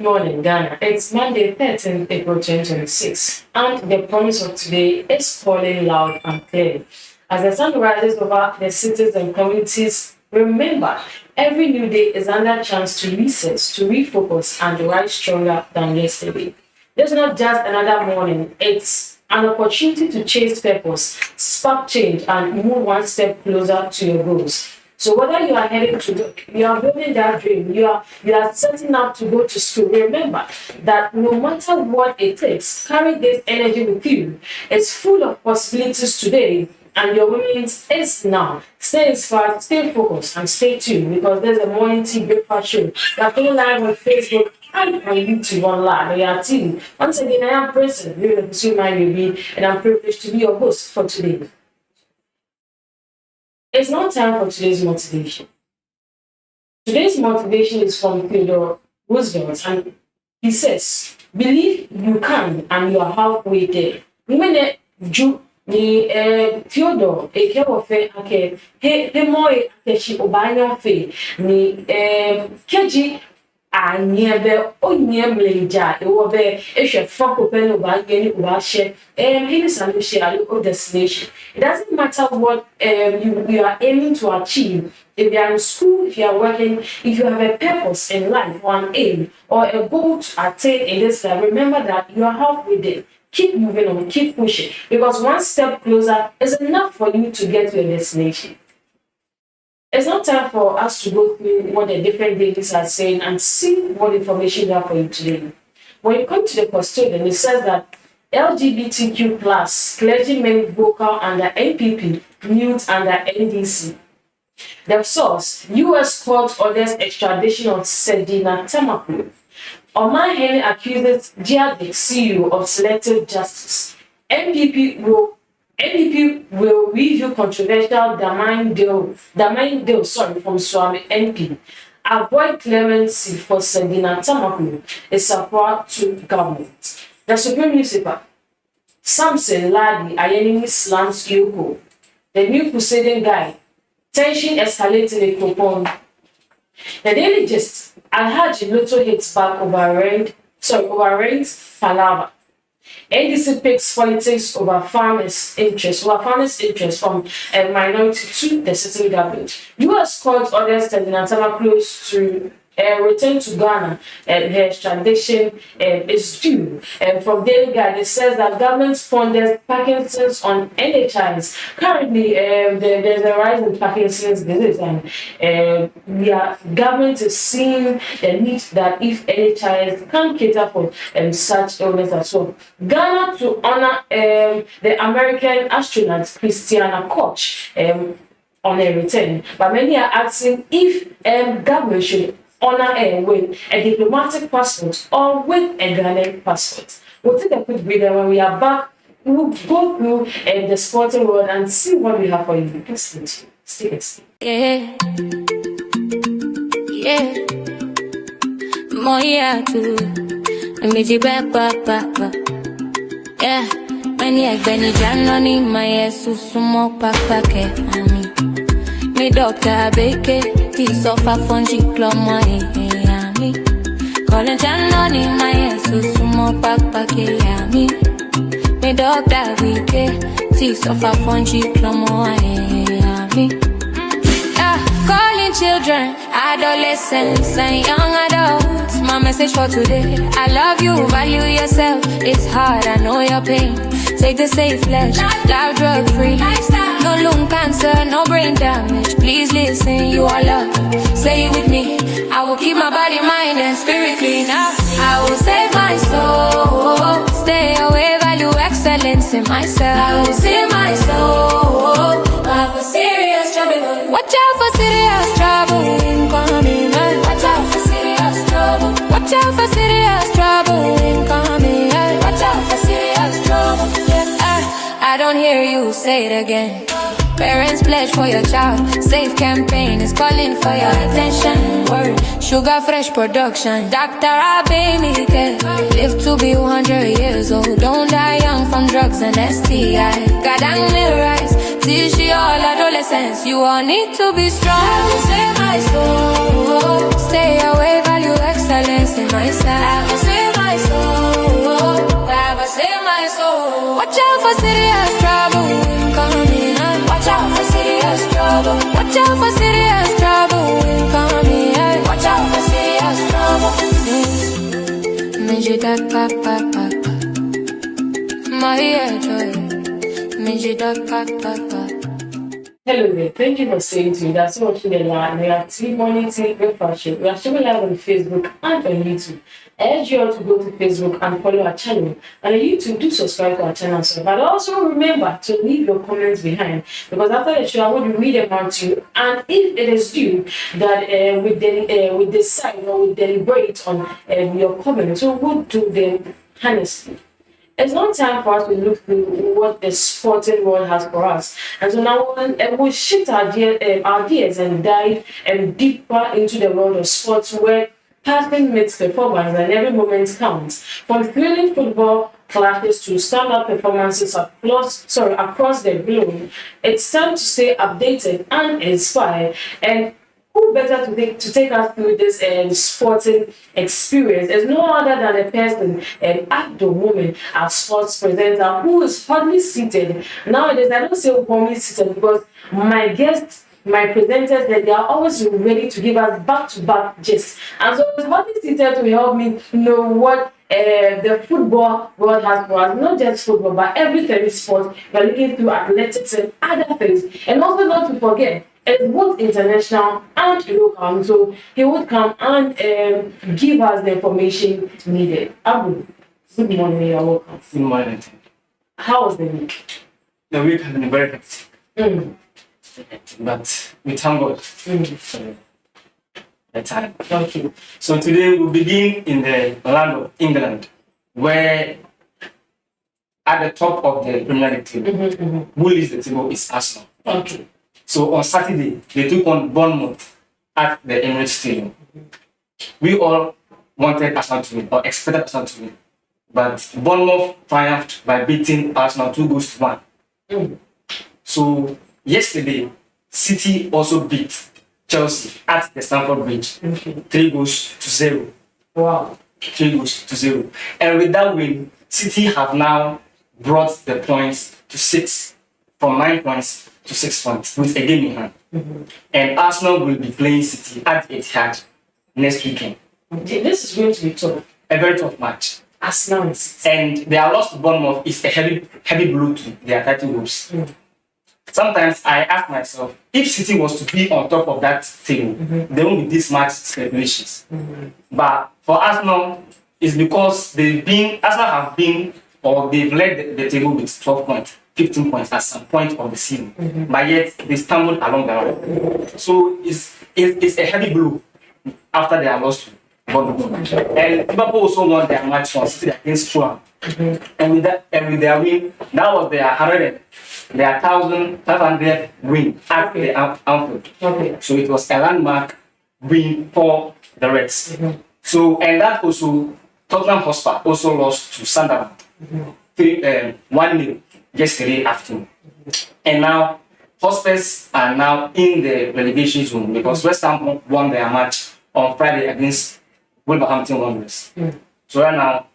morning, Ghana. It's Monday, 13th April 2026, and the promise of today is calling loud and clear. As the sun rises over the cities and communities, remember, every new day is another chance to reset, to refocus, and to rise stronger than yesterday. This is not just another morning, it's an opportunity to chase purpose, spark change, and move one step closer to your goals. So whether you are heading to work, you are building that dream, you are setting up to go to school, remember that no matter what it takes, carry this energy with you. It's full of possibilities today, and your moment is now. Stay inspired, stay focused, and stay tuned, because there's a morning tea breakfast show that go live on Facebook and on YouTube online. Noyaa TV. Once again, I am President, my baby, and I'm privileged to be your host for today. It's not time for today's motivation. Today's motivation is from Theodore Roosevelt, and he says, "Believe you can, and you are halfway there." When you ni Theodore ekewofe ake he moye akeshi obanya fe ni keji anyebe onyemleja ewobe ehwe fako pelo ba gani ubashe he solution a destination. It doesn't matter what you are aiming to achieve. If you are in school, if you are working, if you have a purpose in life or an aim or a goal to attain in this life, remember that you are halfway there. Keep moving on, keep pushing, because one step closer is enough for you to get to your destination. It's not time for us to go through what the different dailies are saying and see what information they have for you today. When you come to the custodian, it says that LGBTQ plus clergymen vocal under NPP, youth under NDC. The source: U.S. court orders extradition of Sedina Tamaku. Oman Henry accuses Giadik CEO of selective justice. NPP will review controversial Damine deal from Swami NP. Avoid clemency for Sedina Tamaku is support to government. The Supreme Newspaper: Samson Ladi Ayenini slams Yoko. The new crusading guy. Tension escalating in Kopon. The Daily Gist: Alhaji Lotto hits back overranked Palava. NDC picks politics over farmers' interest from a minority to the sitting government. U.S. court orders Tedinatama close to return to Ghana, and her extradition is due. From Daily Guide, it says that government funded Parkinson's on NHIs. Currently, there's a rise in Parkinson's disease, and the government is seeing the need that if NHIs can cater for such illness as well. Ghana to honor the American astronaut Christiana Koch on a return, but many are asking if government should honor her with a diplomatic passport or with a Ghanaian passport. We'll take a quick breather. When we are back, we'll go through the sporting world and see what we have for you. Listen to you. Stay. Yeah. Noyaa Tv. Yeah. Many Benny Janoni, my sumo papa ke ami. Me doctor beke. He suffer from G-Club ami. Calling Janoni, my sumo papa ke ami. Me doctor beke. He suffer from G-Club ami. Calling children, adolescents, and young adults. My message for today: I love you, value yourself. It's hard, I know your pain. Take the safe pledge, live drug free. No lung cancer, no brain damage. Please listen, you are loved. Say it with me. I will keep my body, mind, and spirit clean. I will save my soul. Stay away, value excellence in myself. I will save my soul. I have a serious trouble. Watch out for serious trouble incoming. Watch out for serious trouble. Watch out for serious trouble incoming. Watch out for serious trouble. I don't hear you say it again. Parents pledge for your child. Safe campaign is calling for your attention. Word, Sugar Fresh production. Dr. Abenike. Live to be 100 years old. Don't die young from drugs and STI. God, I'm rise. Teach you all adolescents. adolescence, you all need to be strong. I will save my soul. Stay away, value excellence in my side. I will save my soul. I will save my soul. Watch out for serious trouble incoming. Watch out for serious trouble. Watch out for serious trouble incoming. Watch out for serious trouble. Mijita pa pa pa pa. My joy. Mijita pa pa pa. Hello there, thank you for staying tuned. That's so much in the line. We are Tea Morning Tea Breakfast Show. We are streaming live on Facebook and on YouTube. I urge you all to go to Facebook and follow our channel. And on YouTube, do subscribe to our channel. So, but also remember to leave your comments behind, because after the show, I want to read them out to you. And if it is due that we decide or we deliberate on your comments, so we'll do them honestly. It's not time for us to look through what the sporting world has for us. And so now we'll shift our ideas and dive deeper into the world of sports, where passion meets performance and every moment counts. From thrilling football clashes to stand-up performances across the globe, it's time to stay updated and inspired. And who better to take us through this sporting experience is no other than a person, an actor woman, a sports presenter who is hardly seated. Nowadays, I don't say warmly seated because my guests, my presenters, they are always ready to give us back-to-back gist. And so it's hardly seated to help me know what the football world has for us. Not just football, but every sport. We're looking through athletics and other things. And also not to forget, it's both international and local, so he would come and give us the information needed. Abu, good morning, you're welcome. Good morning. How was the week? The week has been very hectic. But we thank God for the time. Okay. So today we'll begin in the land of England, where at the top of the Premier League table, who leads the table is Arsenal. Okay. So on Saturday, they took on Bournemouth at the Emirates Stadium. We all wanted Arsenal to win, or expected Arsenal to win. But Bournemouth triumphed by beating Arsenal 2-1. So yesterday, City also beat Chelsea at the Stamford Bridge, 3-0. Wow. 3-0. And with that win, City have now brought the points to 6, from 9 points to 6 points, with a game in hand. And Arsenal will be playing City at Etihad next weekend. This is going to be tough. A very tough match. Arsenal and City. And their loss to Bournemouth is a heavy blow to their title hopes. Sometimes I ask myself, if City was to be on top of that table, there won't be this much speculations. But for Arsenal, it's because they've led the table with 12 points. 15 points at some point of the season, but yet they stumbled along the line. So it's a heavy blow after they are lost to Bournemouth. And Liverpool also won their match on City against Fulham. And with their win, that was their 1,500th win at the Anfield. Okay. So it was a landmark win for the Reds. So, and that also, Tottenham Hotspur also lost to Sunderland 1-0. Yesterday afternoon. And now Hotspurs are now in the relegation zone because West Ham won their match on Friday against Wolverhampton Wanderers. So right now,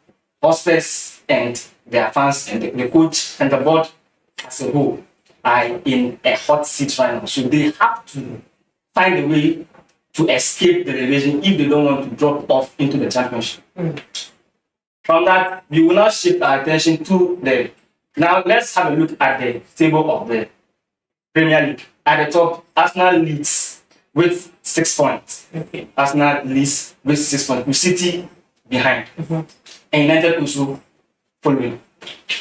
Hotspurs and their fans and the coach and the board as a whole are in a hot seat right now. So they have to find a way to escape the relegation if they don't want to drop off into the championship. From that, we will now shift our attention to the. Now let's have a look at the table of the Premier League. At the top, Arsenal leads with 6 points. Arsenal leads with 6 points, with City behind. And United also following.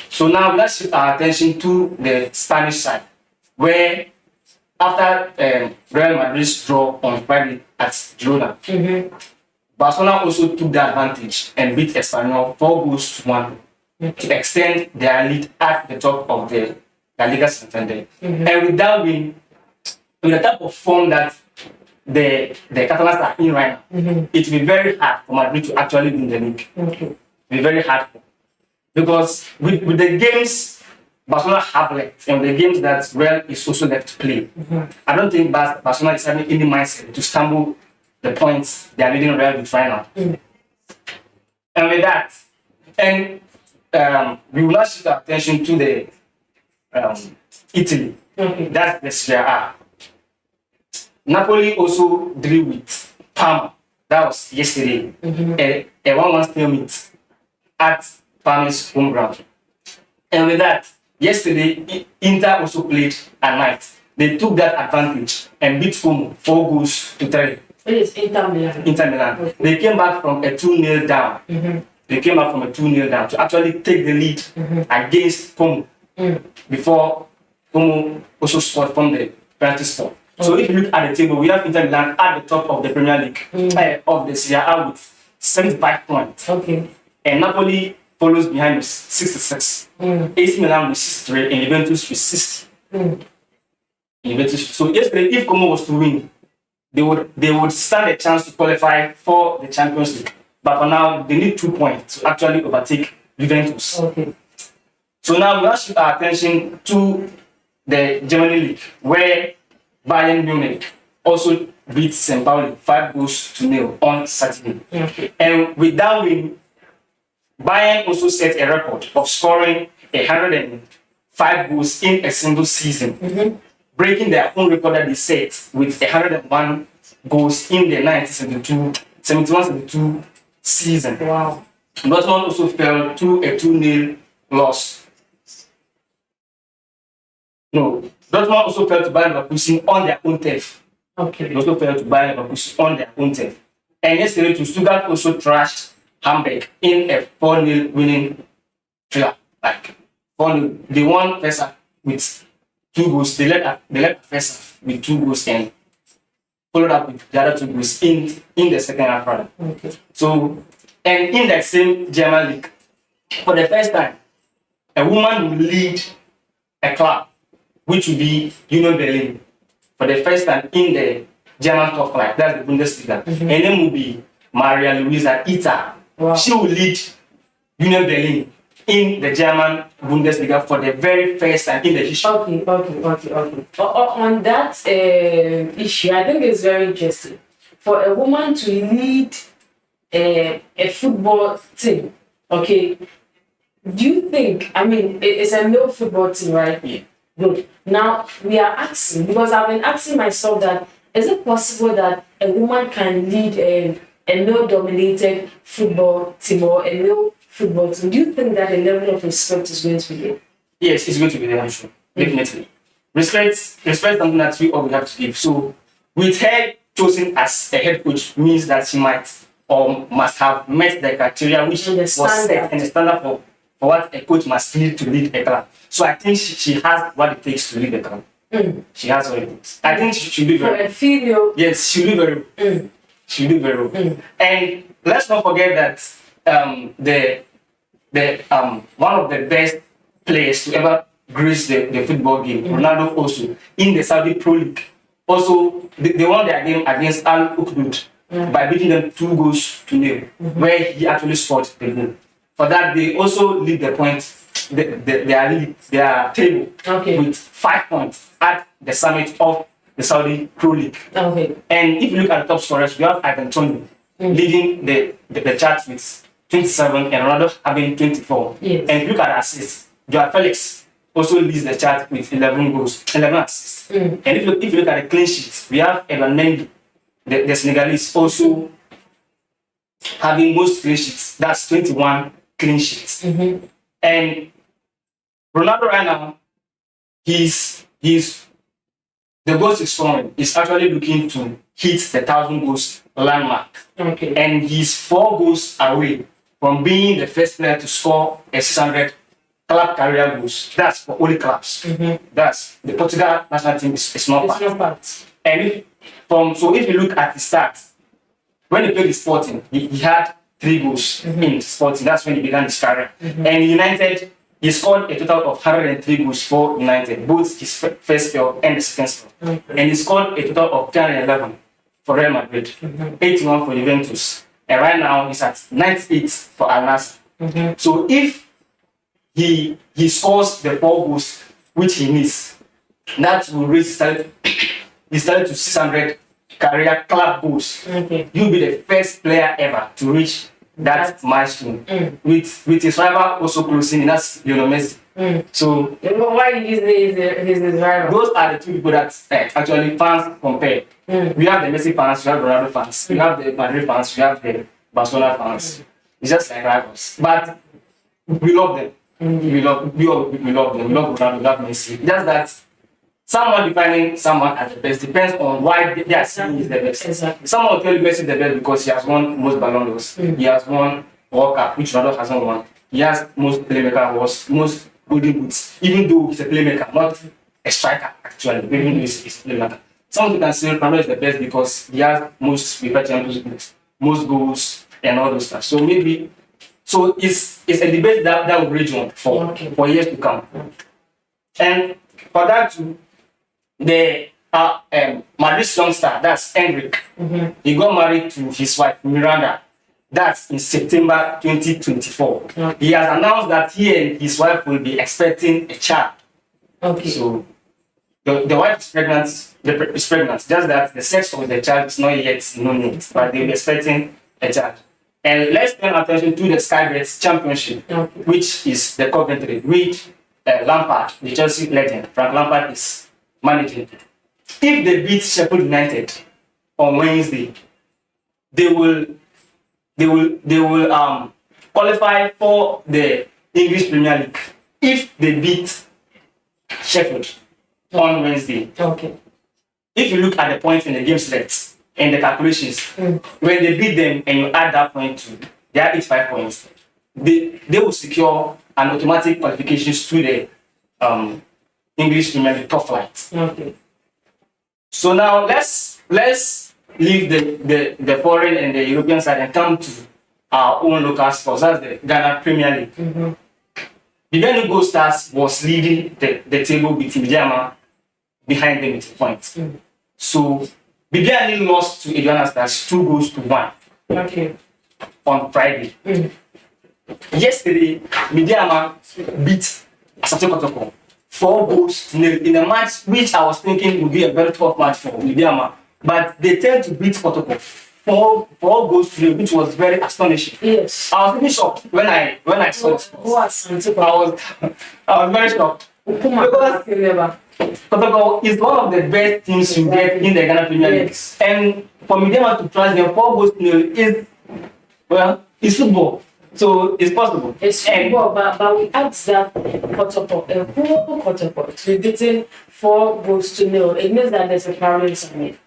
So now let's shift our attention to the Spanish side, where after Real Madrid's draw on Friday at Girona, Barcelona also took the advantage and beat Espanyol 4-1 to extend their lead at the top of the La Liga Santander. And with that win, with the type of form that the Catalans are in right now, it will be very hard for Madrid to actually win the league. It will be very hard. Because with the games Barcelona have left, and the games that Real is also left to play. I don't think Barcelona is having any mindset to stumble the points they are leading Real with right now. And with that, and we will not shift our attention to the Italy. That's the Serie A. Napoli also drew with Parma. That was yesterday. A 1-1 stalemate at Parma's home ground. And with that, yesterday, Inter also played at night. They took that advantage and beat Como 4-3. It is Inter Milan. Inter Milan. Okay. They came back from a 2-0 down. They came back from a 2-0 down to actually take the lead against Como before Como also scored from the penalty spot. So if you look at the table, we have Inter Milan at the top of the Premier League of the Serie A with 75 points. Okay. And Napoli follows behind with 66. AC Milan with 63 and Juventus with 60. Juventus. So yesterday, if Como was to win, they would stand a chance to qualify for the Champions League. But for now, they need 2 points to actually overtake Juventus. Okay. So now we shift our attention to the Germany League, where Bayern Munich also beat St. Pauli 5-0 on Saturday. Okay. And with that win, Bayern also set a record of scoring 105 goals in a single season, breaking their own record that they set with 101 goals in the 1971-72 season. Wow. Dortmund also fell to a 2-0 loss. No, Dortmund also fell to Bayern Leverkusen on their own turf. Okay. They also fell to Bayern Leverkusen on their own turf. And yesterday, Stuttgart also trashed Hamburg in a 4-0 winning thriller. Like 4-0. They won first half with 2 goals. They led first half with 2 goals and followed up with the other 2 goals in the second half. Rather. Okay. So, and in that same German league, for the first time, a woman will lead a club, which will be Union Berlin, for the first time in the German top flight. That's the Bundesliga. And then will be Maria Luisa Itter. Wow. She will lead Union Berlin in the German Bundesliga for the very first time in the history. Okay. On that issue, I think it's very interesting for a woman to lead a football team. Okay, do you think? I mean, it's a male football team, right? Yeah. Good. Now we are asking, because I've been asking myself that is it possible that a woman can lead a male-dominated football team or a male football team? Do you think that the level of respect is going to be there? Yes, it's going to be there, I'm sure. Definitely. Respect something that we all have to give. So, with her chosen as a head coach means that she might or must have met the criteria which was set and the standard for what a coach must need to lead a club. So I think she has what it takes to lead the club. She has what it takes. I think she'll do very well. For a female. Yes, she'll do very well. She'll do very well. And let's not forget that the one of the best players to ever grace the football game, Ronaldo also, in the Saudi Pro League. Also, they won their game against Al Ukdud by beating them 2-0, where he actually scored the goal. For that, they also lead the points, their table with 5 points at the summit of the Saudi Pro League. Okay. And if you look at the top scorers, we have Ivan Toney leading the chart with 27 and Ronaldo having 24. Yes. And if you look at assists, Joao Felix also leads the chart with 11 assists. And if you look at the clean sheets, we have Evan Mendy, the Senegalese, also having most clean sheets. That's 21 clean sheets. And Ronaldo right now, he's the goals he's scoring is actually looking to hit the 1,000 goals landmark. Okay. And he's 4 goals away from being the first player to score a 600 club career goals. That's for only clubs. That's the Portugal national team is not part. And if you look at his stats, when he played in Sporting, he had 3 goals in Sporting. That's when he began his career. And in United, he scored a total of 103 goals for United, both his first spell and the second spell. And he scored a total of 311 for Real Madrid, 81 for Juventus. And right now, he's at 98 for Al Nassr. So if he scores the 4 goals which he needs, that will raise his talent to 600 career club goals. Okay. He'll be the first player ever to reach that milestone. With his rival also closing in, that's Lionel Messi. So why is his rival? those are the two people that actually fans compare. We have the Messi fans, we have the Ronaldo fans, we have the Madrid fans, we have the Barcelona fans. It's just like rivals, but we love them. We love them. We love Ronaldo, we love Messi. Just that someone defining someone as the best depends on why they are saying he's the best. Exactly. Someone will tell you Messi is the best because he has won most Ballon d'Ors. He has won World Cup, which Ronaldo hasn't won. He has most playmaker awards, most golden boots, even though he's a playmaker, not a striker actually, even though he's a playmaker. Some people can say Ronaldo is the best because he has most FIFA Champions League, most goals, and all those stuff. So maybe, so it's a debate that will rage on for years to come. And for that too, the Madrid's young star, that's Henrik, he got married to his wife Miranda. That's in September 2024. He has announced that he and his wife will be expecting a child. Okay. So the wife is pregnant. Is pregnant. Just that the sex of the child is not yet known, but they'll be expecting a child. And let's pay attention to the Sky Bets Championship, which is the Coventry, which Lampard, the Chelsea legend, Frank Lampard, is managing. If they beat Sheffield United on Wednesday, they will qualify for the English Premier League. If they beat Sheffield on Wednesday. Okay. If you look at the points in the game select and the calculations, when they beat them and you add that point to their 85 points, they will secure an automatic qualifications to the English Premier League top flight. Okay. So now let's leave the foreign and the European side and come to our own local sports. That's the Ghana Premier League. Bibiani Gold Stars was leading the table with Bijama behind them with points. So Bibiani lost to Aduana Stars 2-1. Okay. On Friday. Yesterday, Bijama beat Asante Kotoko 4-0 in a match which I was thinking would be a very tough match for Bijama, but they tend to beat Kotoko 4-0, which was very astonishing. Yes. I was really shocked when I saw it. I was very shocked. Because Kotoko is one of the best teams you get in the Ghana Premier League. Yes. And for Midema to trust them 4-0 is, well, it's football. So it's possible. It's football, but we asked that Kotoko to beating 4-0. It means that there's a variance on it.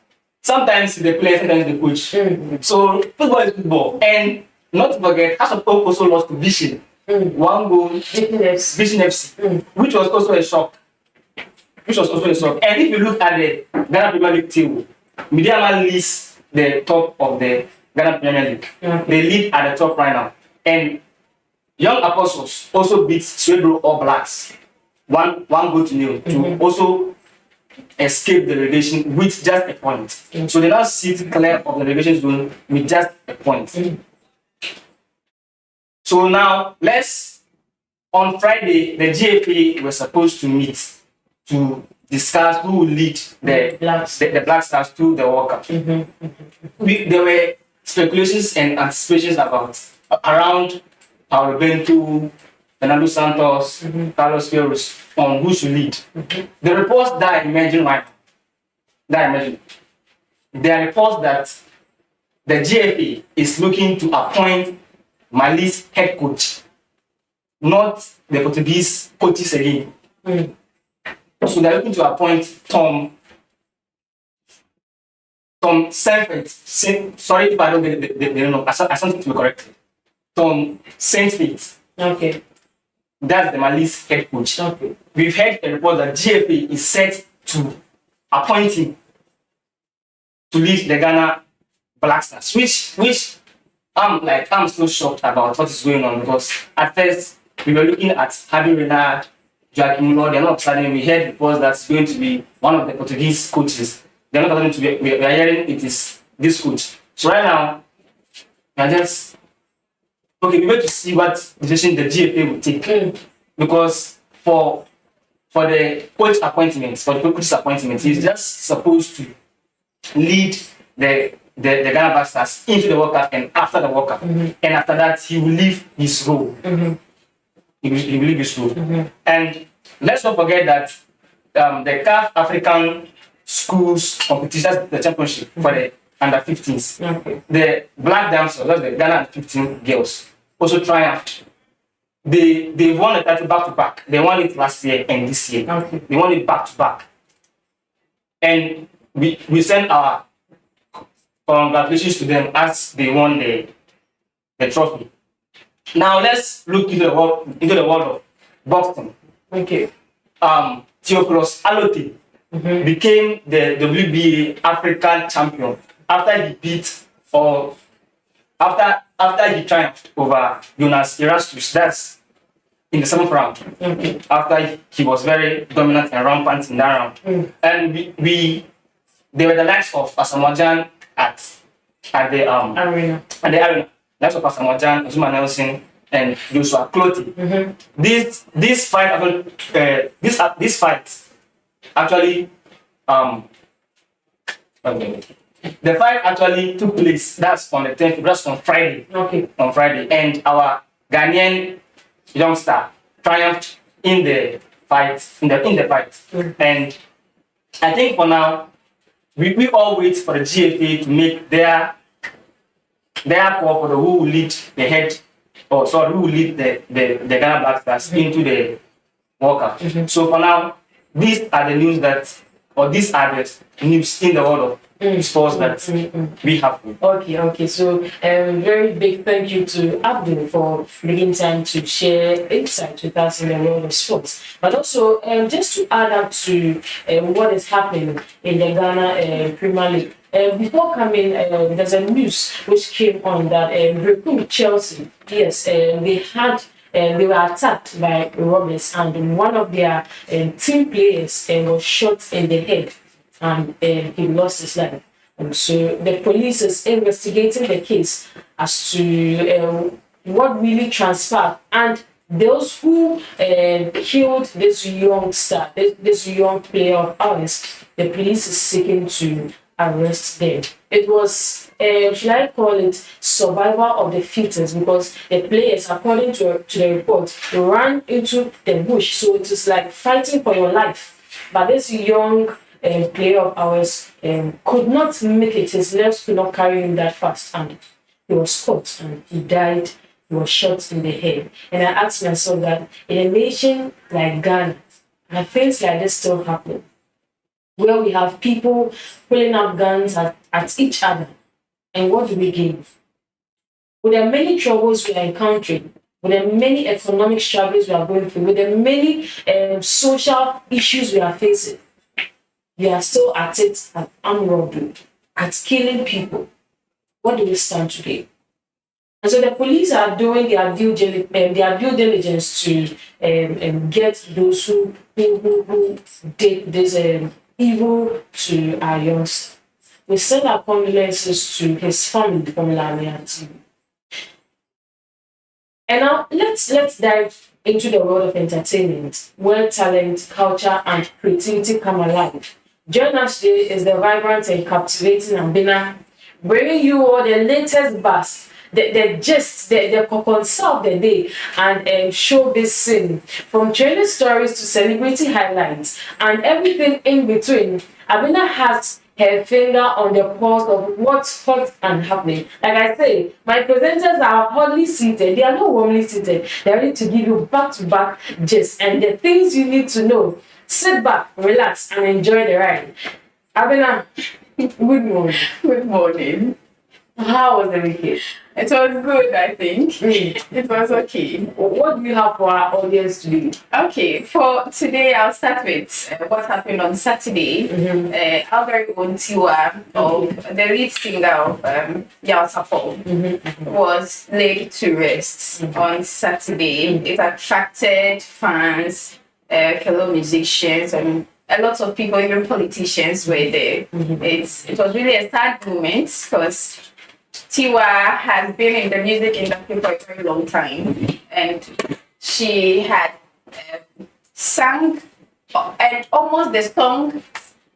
Sometimes the player, sometimes the coach. So football is football. And not to forget, House of Hope also lost to Vision. 1 goal, Vision FC, which was also a shock. And if you look at the Ghana Premier League table, Midiyama leads the top of the Ghana Premier League. They lead at the top right now. And Young Apostles also beat Swedro All Blacks 1-0 to also escape the relegation with just a point. So they now sit clear of the relegation zone with just a point. So now on Friday, the GFA were supposed to meet to discuss who will lead the Black Stars to the World Cup. There were speculations and anticipations around Paulo Bento, Fernando Santos, Carlos Queiroz on who should lead. The reports that I imagine there are reports that the GFA is looking to appoint Mali's head coach, not the Portuguese coaches again. So they're looking to appoint Tom Saintfiet. Sorry if I don't get the name. I want to be correct. Tom Saintfiet. Okay. That's the Mali's head coach. Okay. We've heard a report that GFA is set to appoint him to lead the Ghana Black Stars, which I'm still shocked about what is going on, because at first we were looking at Javi Renard, Joaquim Lord, and all of a sudden we heard reports that's going to be one of the Portuguese coaches. They're not going to be, we are hearing it is this coach. So right now, we are just, we wait to see what decision the GFA will take. because for the coach appointments, for the coach's appointments, he's just supposed to lead the Ghana Black Stars into the World Cup and after the World Cup. And after that, he will leave his role. He will leave his role. And let's not forget that the CAF African Schools competition, the championship for the under 15s, the Black Damsels, that's the Ghana under 15 girls, also triumphed. They won the title back to back. They won it last year and this year. They won it back to back. And we send our congratulations to them as they won the trophy. Now let's look into the world of boxing. Theophilus Alote became the WBA African champion after he beat or after he triumphed over Jonas Erastus. That's in the 7th round. After he was very dominant and rampant in that round. And they were the likes of Asamoah at the arena. Likes of Asamoah Gyan, Azuma Nelson, and Joshua Clottey. This fight actually the fight actually took place. That's on the 10th. That's on Friday. On Friday, and our Ghanaian youngster triumphed in the fight. And I think for now, we all wait for the GFA to make their call for who will lead the head, or sorry, who will lead the Ghana Black Stars into the World Cup. So for now, these are the news these are the news in the world of sports that we have. Okay. So very big thank you to Abdul for making time to share insights with us in the world of sports. But also, just to add up to what is happening in the Ghana Premier League. Before coming, there's a news which came on that Chelsea, yes, they were attacked by robbers, and one of their team players was shot in the head, and he lost his life. So the police is investigating the case as to what really transpired, and those who killed this young star, this young player of ours, the police is seeking to arrest them. It was, should I call it, survival of the fittest, because the players, according to the report, ran into the bush. So it is like fighting for your life. But this young player of ours could not make it. His legs could not carry him that fast, and he was caught and he died. He was shot in the head. And I asked myself that in a nation like Ghana, and things like this still happen, where we have people pulling up guns at each other. And what do we gain? With the many troubles we are encountering, with the many economic struggles we are going through, with the many social issues we are facing, we are still at it, at armed robbery, at killing people. What do we stand to gain? And so the police are doing their due diligence to get those who did this evil to our youngster. We send our condolences to his family from Noyaa TV. And now let's dive into the world of entertainment, where talent, culture, and creativity come alive. Join us today is the vibrant and captivating Abina, bringing you all the latest buzz, the gist, the concern of the day, and showbiz scene, from trailer stories to celebrity highlights and everything in between. Abina has her finger on the pulse of what's hot and happening. Like I say, my presenters are hotly seated. They are not warmly seated. They are ready to give you back-to-back gist and the things you need to know. Sit back, relax, and enjoy the ride. Abina, good morning. Good morning. How was the weekend? It was good, I think. It was okay. What do you have for our audience today? Okay, for today, I'll start with what happened on Saturday. Our very own Tiwa, of the lead singer of Yao was laid to rest on Saturday. It attracted fans, fellow musicians, and a lot of people, even politicians, were there. It was really a sad moment because Tiwa has been in the music industry for a very long time, and she had sang, and almost the song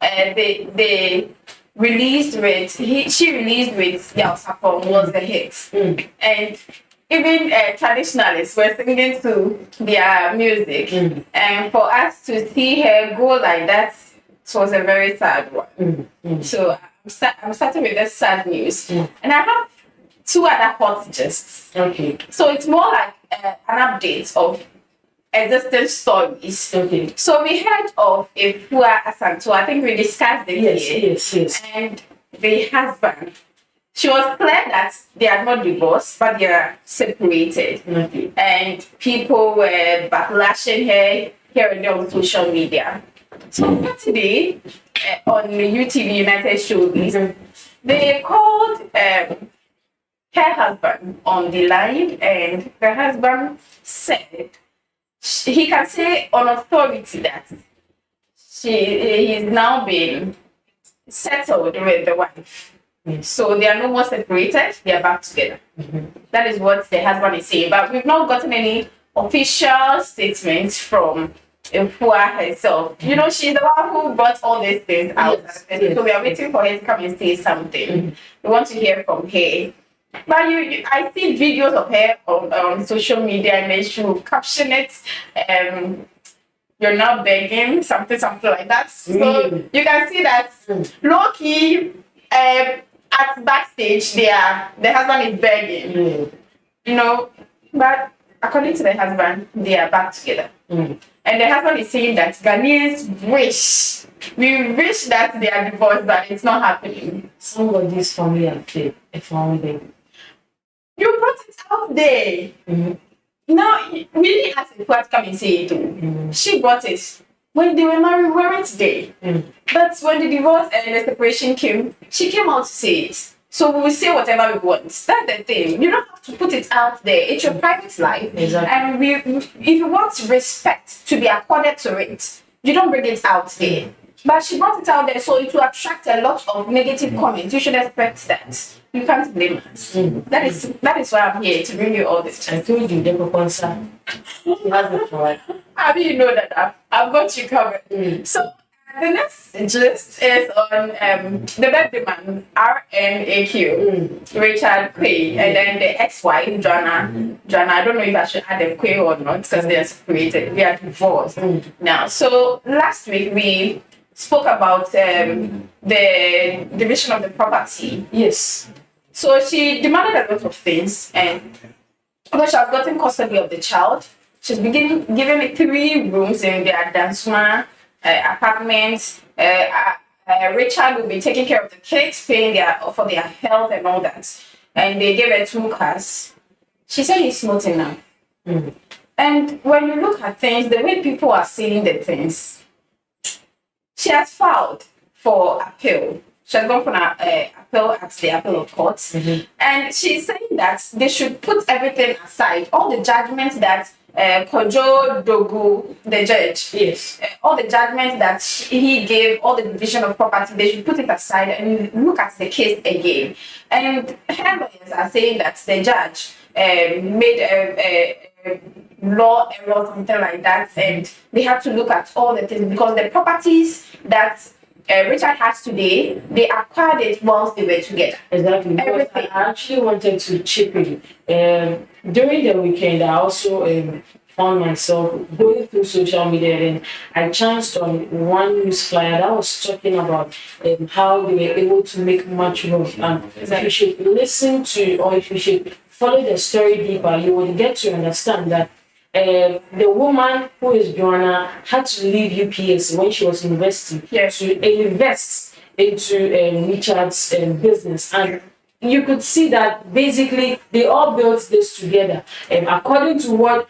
they released with she released with Yao Sapong was the hit, and even traditionalists were singing to their music, and for us to see her go like that, it was a very sad one. So I'm starting with the sad news, and I have two other hot gists. Okay. So it's more like an update of existing stories. Okay. So we heard of Efua Asanto. I think we discussed it here. Yes. And the husband. She was clear that they are not divorced, but they are separated. Okay. And people were backlashing her here and there on social media. So today, on the UTV United Showbiz, they called her husband on the line, and her husband said he can say on authority that he's now been settled with the wife. So they are no more separated, they are back together. That is what the husband is saying. But we've not gotten any official statements from Efua herself. You know, she's the one who brought all these things out. So we are waiting for her to come and say something. We want to hear from her. But I see videos of her on social media, and then she will caption it, you're not begging, something like that. So you can see that low key, at backstage, the husband is begging, you know. But according to the husband, they are back together. And the husband is saying that Ghanaians we wish that they are divorced, but it's not happening. Somebody's family affair, a family. You brought it out there. Now, we didn't ask Efua to come and say it. She brought it. When they were married, we weren't there. But when the divorce and the separation came, she came out to say it. So we will say whatever we want. That's the thing. You don't have to put it out there. It's your private life. Exactly. And if you want respect to be accorded to it, you don't bring it out there. But she brought it out there, so it will attract a lot of negative comments. You should expect that. You can't blame us. That is why I'm here, to bring you all this. I told you, the concern. She has the right. How do you know that I've got you covered? So the next gist is on the birthday man, RNAQ, Richard Quay, and then the ex-wife, Joanna. I don't know if I should add them Quay or not, because they are separated. They are divorced now. So last week we spoke about the division of the property. Yes. So she demanded a lot of things, and because she has gotten custody of the child, she's been given me 3 rooms in their Dansuma apartment. Richard will be taking care of the kids, paying for their health and all that. And they gave her 2 cars. She said it's not enough. And when you look at things, the way people are seeing the things, she has filed for appeal. She has gone for an appeal at the appeal courts. And she's saying that they should put everything aside. All the judgments that Kojo Dogu, the judge, all the judgments that he gave, all the division of property, they should put it aside and look at the case again. And her lawyers are saying that the judge made a law error or something like that, and they have to look at all the things, because the properties that Richard has today, they acquired it whilst they were together. Exactly. Because I actually wanted to chip in. During the weekend, I also found myself going through social media, and I chanced on one news flyer that was talking about how they were able to make much room. And if you should listen to, or if you should follow the story deeper, you will get to understand that the woman who is Joanna had to leave UPS when she was in university to invest into Richard's business. And you could see that basically they all built this together, according to what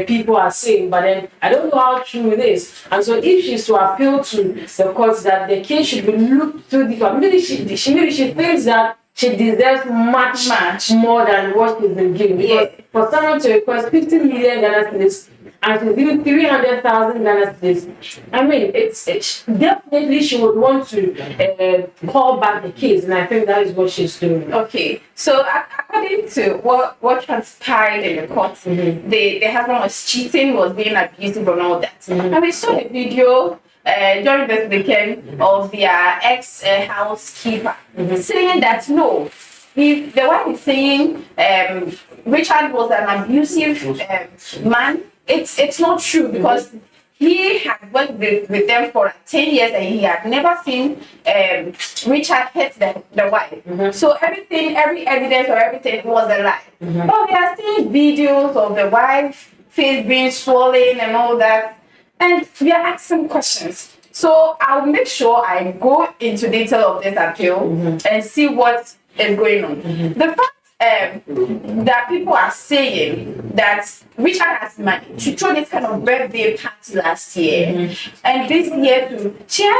people are saying. But then I don't know how true it is. And so if she's to appeal to the courts that the case should be looked through deeper, maybe she thinks that she deserves much more than what she's been given. Because for someone to request 50 million Ghana cedis and she's giving 300,000 Ghana cedis. I mean, it's definitely she would want to call back the case, and I think that is what she's doing. Okay, so according to what transpired in the court, the husband was cheating, was being abusive, and all that. And we saw the video during this weekend of their ex-housekeeper saying that no, if the wife is saying Richard was an abusive man, it's not true because he had worked with them for 10 years and he had never seen Richard hit the wife. So every evidence or everything was a lie. But we are seeing videos of the wife face being swollen and all that, and we are asking questions. So I'll make sure I go into detail of this appeal and see what is going on. The fact that people are saying that Richard has money to throw this kind of birthday party last year, and this year too,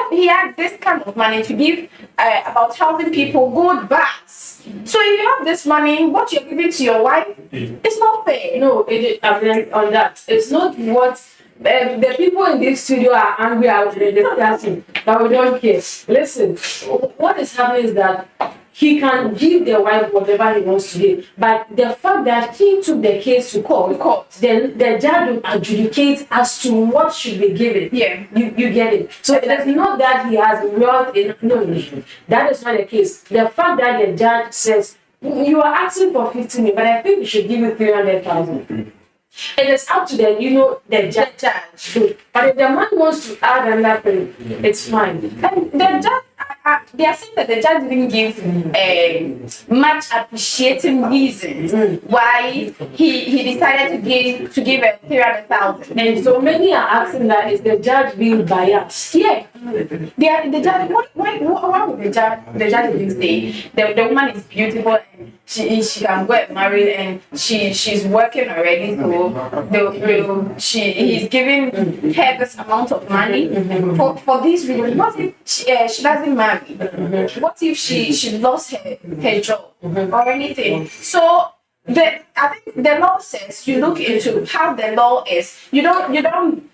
he had this kind of money to give about 1,000 people gold bars. So if you have this money, what you're giving to your wife, it's not fair. No, I mean, on that, it's not what. The people in this studio are angry out there discussing, but we don't care. Listen, what is happening is that he can give the wife whatever he wants to give, but the fact that he took the case to court, then the judge will adjudicate as to what should be given. Yeah, you get it. So it's not that he has wealth in no, that is not the case. The fact that the judge says you are asking for 50 million, but I think we should give you 300,000. It is up to the judge. But if the man wants to add another thing, it's fine. And the judge, they are saying that the judge didn't give much appreciating reasons why he decided to give a 300,000. And so many are asking that is the judge being biased? Yeah. The judge, why would the judge didn't say the woman is beautiful and she can go and marry and she's working already, so he's giving her this amount of money for these reasons. What if she doesn't marry? What if she lost her job or anything? So I think the law says you look into how the law is. You don't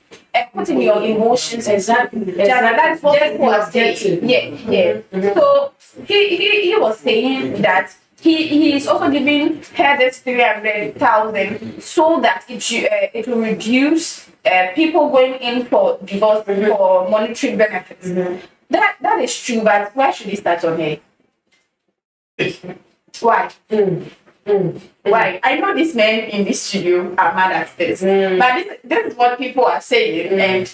put in your emotions. Exactly. That's what people are saying. Yeah. So he was saying that he is also giving her this 300,000 so that it will reduce people going in for divorce for monetary benefits. That is true, but why should he start on her? Why? Why? I know these men in this studio are mad at this, but this is what people are saying, and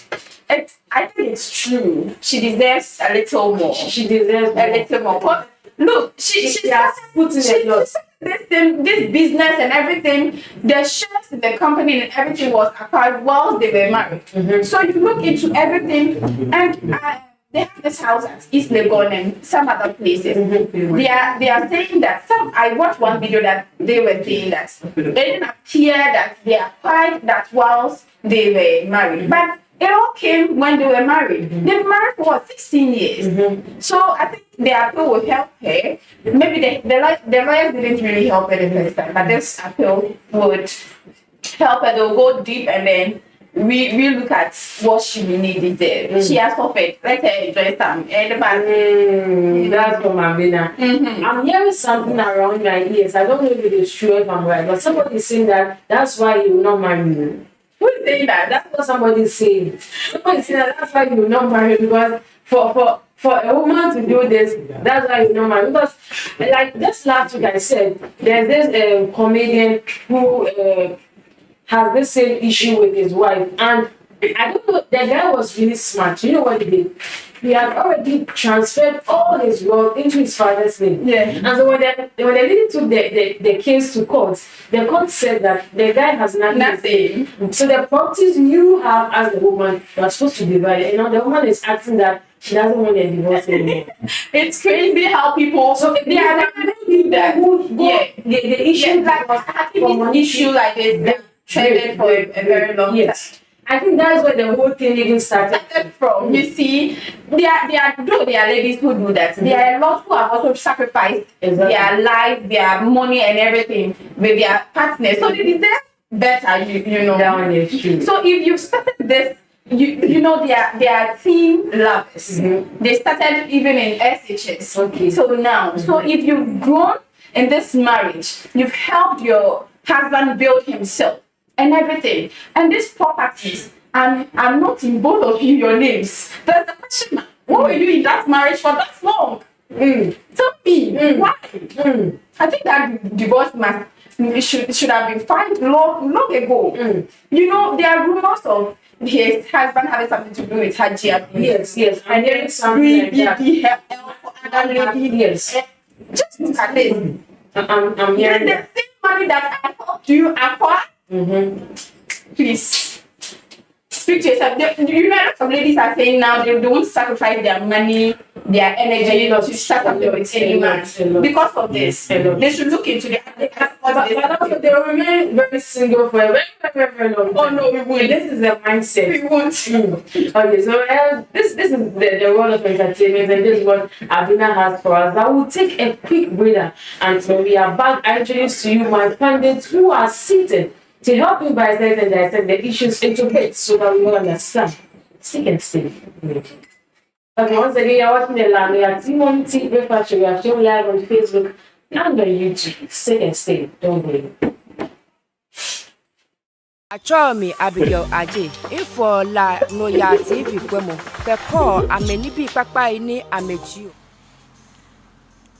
I think it's true. She deserves a little more. She deserves a little more. But look, she has put in this business and everything. The shares in the company and everything was acquired while they were married. So you look into everything, and they have this house at East Legon and some other places. They are saying that I watched one video that they were saying that they didn't appear that they acquired that whilst they were married. But it all came when they were married. They've been married for 16 years. So I think the appeal will help her. Maybe the lawyers didn't really help her the first time, but this appeal would help her. They'll go deep and then we look at what she really deserves. She has suffered. Let her enjoy some. That's from Amina. I'm hearing something around my ears. I don't know if it is true, if I'm right, but somebody is saying that's why you will not marry me. Who is saying that? That's what somebody is saying. Somebody is saying that's why you will not marry, because for a woman to do this, that's why you will not marry. Because like just last week I said, there's this comedian who has the same issue with his wife, and I don't know, the guy was really smart. You know what he did? He had already transferred all his wealth into his father's name. And so when the lady took the case to court, the court said that the guy has nothing. So the properties you have as the woman, you are supposed to divide it. You know, the woman is acting that she doesn't want a divorce anymore. It's crazy how people. So they are not doing that. The issue like issue like this trended for a very long time. I think that's where the whole thing even started from. You see, there are ladies who do that. There are a lot who have also sacrificed their life, their money, and everything with their partners. So they deserve better, you know. That one is true. So if you started this, you know, they are teen lovers. They started even in SHS. Okay. So now, so if you've grown in this marriage, you've helped your husband build himself and everything, and these properties, and I'm not in both of you your names. There's a question mark. What were you in that marriage for that long? Tell me why. I think that divorce should have been filed long ago. You know, there are rumors of his husband having something to do with her GRP. Yes. And there is something like that. For other ladies. Yes. Just look at this. I'm hearing The same money that I helped you acquire. Please. Speak to yourself. You know, some ladies are saying now they won't sacrifice their money, their energy to start up with any man because of this. They should look into the But they will remain very single for a very long time. Oh no, we won't. This is the mindset. We won't. Okay, so this is the world of entertainment, and this is what Abina has for us. I will take a quick breather, and when we are back, I introduce to you my pundits who are seated to help you by and dissect the issues into bits so that we will understand. Stick and stay. Okay, once again, you're watching the Noyaa TV Breakfast Show. We are showing live on Facebook and on YouTube. Stick and stay. Don't worry. Achomi Abigail Aje info la Noyaa TV kwemo ke call ameni bi papa ini ameji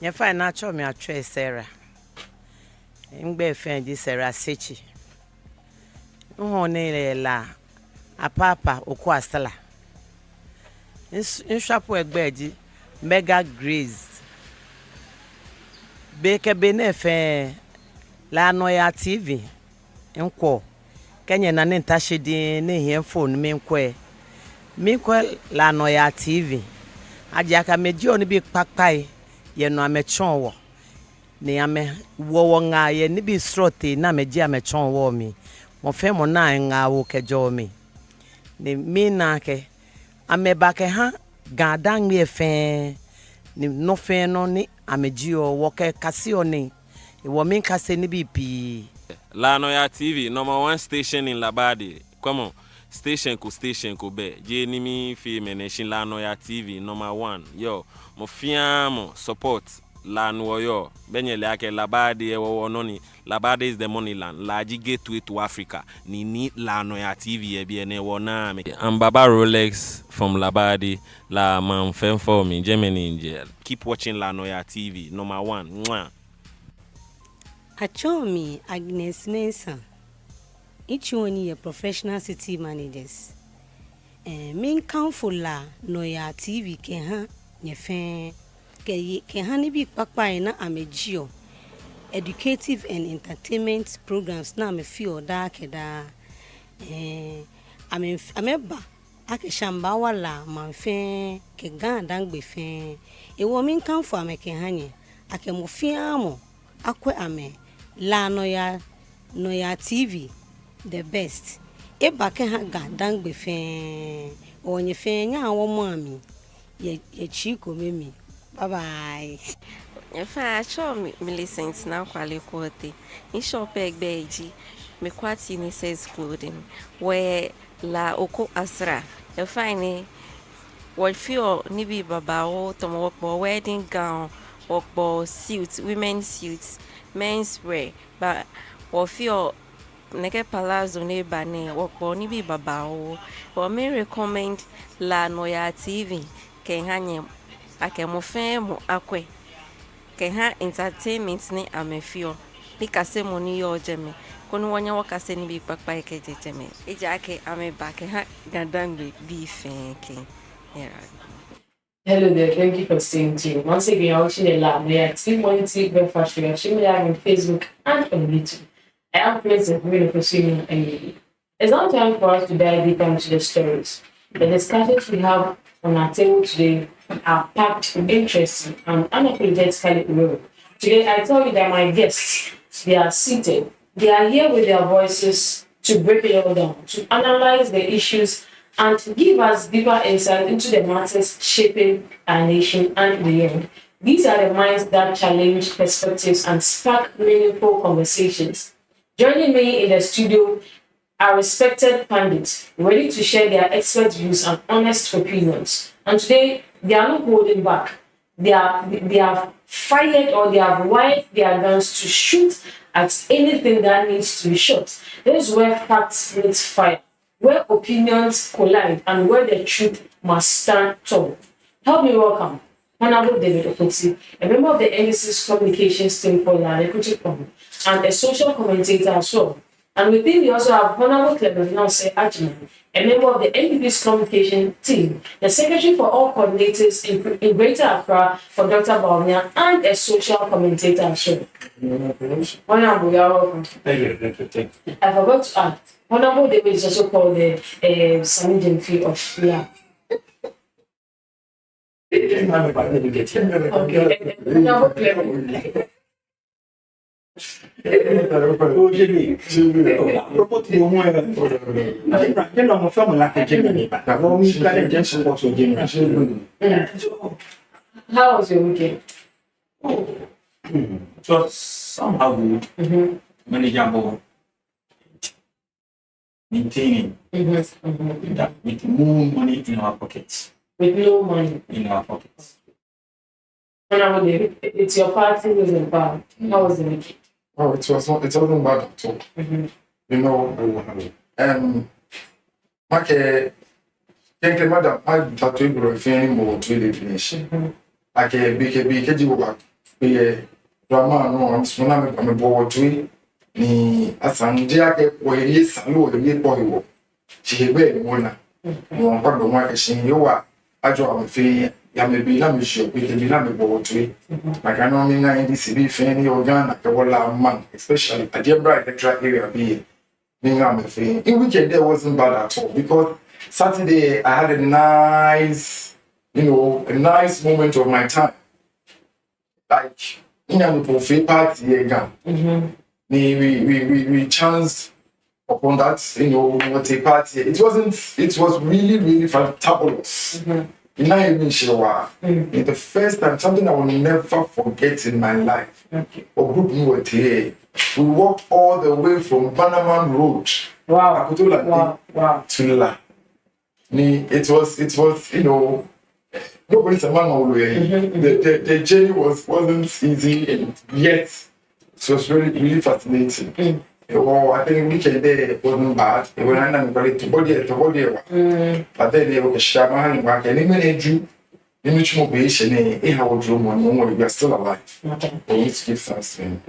ye fa na achomi atwe Sarah ngbe fen di Sarah sechi ho ne la apapa oku asala nshapo egbeji mega grace beke benefe la Noyaa TV nko Kenya na nenta shedi ne hie phone menkwe la Noyaa TV aja ka meji oni bi papai ye no amechon wo ne ame wo nga ye ni bi srote na meji amechon wo mi mo fe mo na nga wo kejo mi ne mi na ke ameba ke ha gadan ye fe ni no fe no ni ameji wo ke kase oni wo mi kase ni bi pi La Noyaa TV, #1 station in Labadi. Come on, station ko be. Je ni mi fi mention La Noyaa TV #1. Yo, mo fiamo support la Noyo. Benye le ake Labadi e wo noni. Labadi is the money land. Laji gateway to Africa. Ni La Noyaa TV e bi ene wo na me. I'm Baba Rolex from Labadi. La man fem for me Germany in jail. Keep watching La Noyaa TV #1. Mwah. Achomi Agnes Mensah. Each one is professional city managers. Min council la Noyaa TV ke ha nye fe ke ha ni bi papa na amejio educative and entertainment programs na me fi oda keda ameba ake shamba wala manfe ke ganda ngbe fe e wo min council ameke ha nye ake mo fiamo akwe ame La Noyaa TV the best e ba ke ha ga dangbe fe onye fe nya wo mami ye chiko memi bye bye If I show me Millicent now quality quality in shop egbeji me kwati ni says clothing where la oko asra if I ni what feel ni bi baba o to mo wedding gown or suits women's suits men's wear but or feel neke palazzo ne bane or ni bi baba o or me recommend La Noyaa TV ke hanye ake mo fe mo akwe ke ha entertainment ni amefio ni kase mo ni yo jeme kono wanya wakase ni bi papa ke jeme eja ake ame ba ke ha gadan bi fe ke yeah. Hello there, thank you for staying tuned. Once again, you're watching the Noyaa TV Breakfast Show. You're streaming live on Facebook and on YouTube. I am pleased to be pursuing and it's now time for us to dive deeper into the stories. The discussions we have on our table today are packed, interesting, and unapologetically real. Today, I tell you that my guests, they are seated. They are here with their voices to break it all down, to analyze the issues and to give us deeper insight into the matters shaping our nation and beyond. These are the minds that challenge perspectives and spark meaningful conversations. Joining me in the studio are respected pundits ready to share their expert views and honest opinions. And today, they are not holding back. They are fired or they have wired their guns to shoot at anything that needs to be shot. This is where facts meet fire, where opinions collide, and where the truth must stand tall. Help me welcome Honorable David Okoti, a member of the NDC's communications team for Ekutu, and a social commentator as well. And with him, we also have Honorable Clement Nonse Ajman, a member of the NPP's communication team, the secretary for all coordinators in Greater Accra for Dr. Baumia, and a social commentator as well. Honorable, you are welcome. Thank you. I forgot to add, Honorable David is also called the Sami Jenfi of Lia. Okay, Honorable Clement. How was your weekend? It was somehow good, manageable, maintaining that with more money in our pockets. With no money in our pockets. Honorable David, it's your party was in power. How was the weekend? Oh, it wasn't bad at all. You know, Thank you, madam. I tattoo bro feeling more to the finish. Like a big work. Be a drama, no, I'm swimming. I'm a board to me. As I'm Jack, where he is, I know the little boy. She be one. No, but the one is in you are. I draw a fee. Ya may be not sure we can be not a board to it. Like I know me now in this city, fanny organ, like a whole man, especially at the bright lecture area be. Being on the fee. In weekend, there wasn't bad at all because Saturday, I had a nice moment of my time. Like, in a buffet party again. We chanced upon that, what a party. It was really, really fantabulous. In the first time, something I will never forget in my life. Or group we walked all the way from Bannerman Road. Wow. To La. It was, nobody's a man the journey wasn't easy, and yet it was really fascinating. Well, I think weekend there wasn't bad. When I know to body, but then they were shaman and back and even drew in which motivation in how drew money we are still alive. We need to give thanks to him.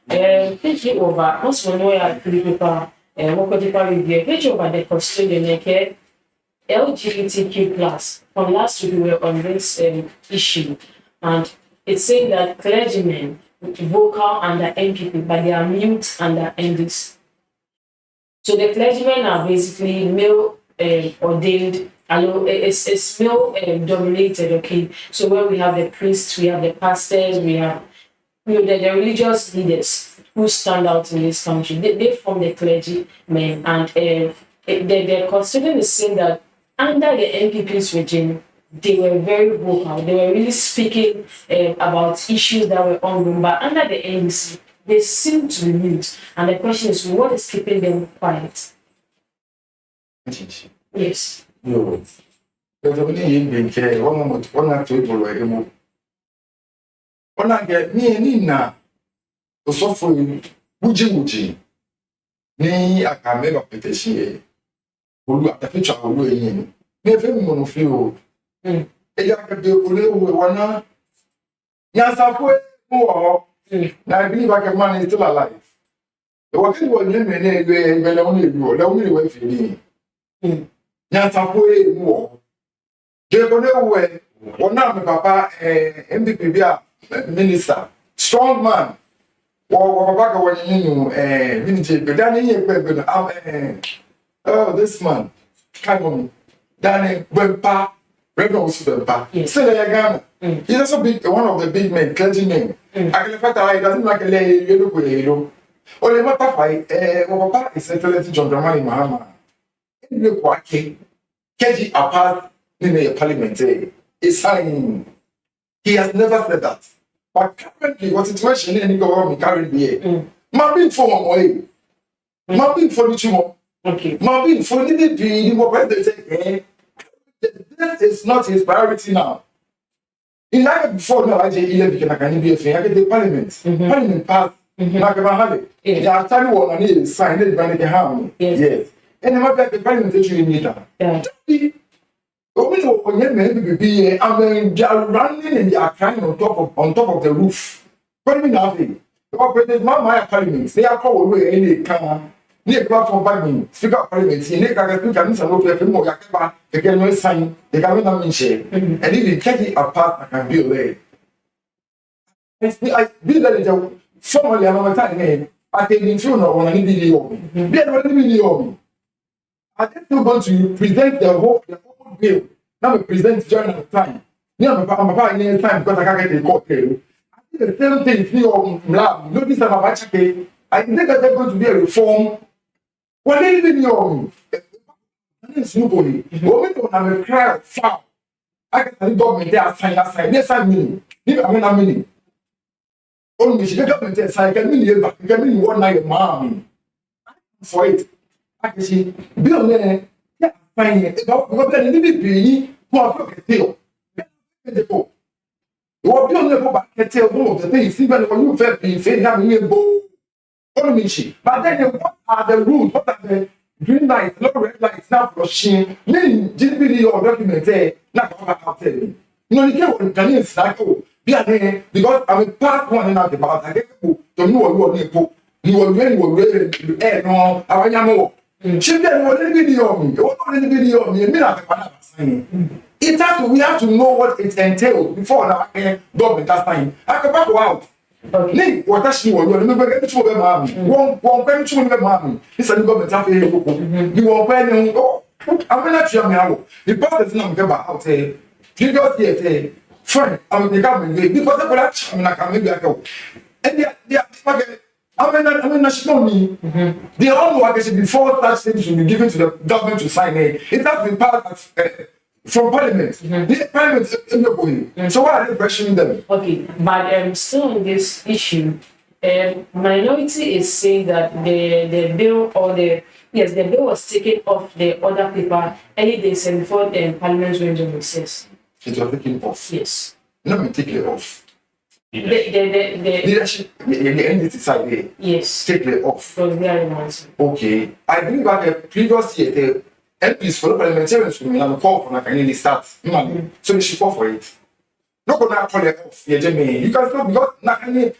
Take it over. Once we know your paper, what paper review, take over the custodian care. LGBTQ plus. From last week we were on this issue, and it's saying that clergymen vocal under NPP, but they are mute under NDC. So the clergymen are basically male ordained. It's male dominated. Okay, so where we have the priests, we have the pastors, we have the religious leaders who stand out in this country. They form the clergymen, and the constitution is saying that under the NPP's regime, they were very vocal. They were really speaking about issues that were ongoing. But under the NDC, they seem to be mute. And the question is, what is keeping them quiet? Yes. No. There's only been care. One or two people were able. When I get me now, to suffer Uji. Me, I can make a petition. Who at the picture of doing. Never monofio. I believe I can man is still alive. The working was named only way for me. Nasapo war. They go nowhere. One now, Papa, MPP minister, strong man. Or back when this man, come on, Danny, Wempa. Reverend Wempa. Still a Ghana. He's also one of the big men, clergymen. I can fact I doesn't like a lady, you look with you. Or the matter fight, Papa is excellency John Dramani Mahama. Look what KG apart in the parliament is signing. He has never said that. But currently, what situation in the government currently, being for one way. My being for the two. Okay. My being for the more president. This is not his priority now. In like before now, I say I can be a thing. I get the parliament. Parliament passed. They are telling one and he signed it by the harm. Yes. And I'm the parliament that you need. Yeah. I mean, they are running and they are climbing on top of the roof. What do you mean nothing? The my parliament, they are called away any can. Near platform by me, speaker of parliament, you make a speaker and some of more Yakaba, they can no sign, they can not share. And if you take it apart, I can be away. I be that formally, I'm a time name. I can be thrown on any video. Be a video. I just want to present the whole bill. Now, we present during the time. I'm about any time because I can't get a cocktail. I think the same thing is new lab. Notice I'm about to pay. I think that there's going to be a reform. What is it in your it's nobody. Women don't have a cry of foul. I can tell the government they are sign. They sign me. I'm meaning. Only the government they sign can mean back. You can mean one night, mom. For it. I can see Bill there. Yeah, fine. Because then the baby who are broken tail. You are beyond the back tell all of the things. Even when you felt being saying, having a bow. But then what are the rules? What are the green lights, no red lights, now rushing? Meaning, GDP or document there, not about telling. You know, you can't organize like, oh, be a name because I'm a part one and out about I get to know you are really, no, I know. Children will video me, or not video me, it has to, we have to know what it entails before now government has time. I can back out. Okay. What I see, you remember get to mommy. One penny to mommy. It's a government after you are penny. I'm not sure now. The part is not about say, you got here, friend, I'm the government because the production I can maybe I go. And they are I'm not sure me. They all know I guess before such things will be given to the government to sign it. It has been passed from parliament. The parliament is not going. So why are they pressuring them? Okay, but still on this issue, minority is saying that the bill or the bill was taken off the order paper any day before the parliament went on recess. It was taken off. Yes. Let me take it off. The leadership, the NDC side there. Yes. Take it off. From the okay. I believe that the previous year the MPs for the parliamentarians will have a call for like start. So they should call for it. No go now call it off. Yeah, Jimmy. You can still because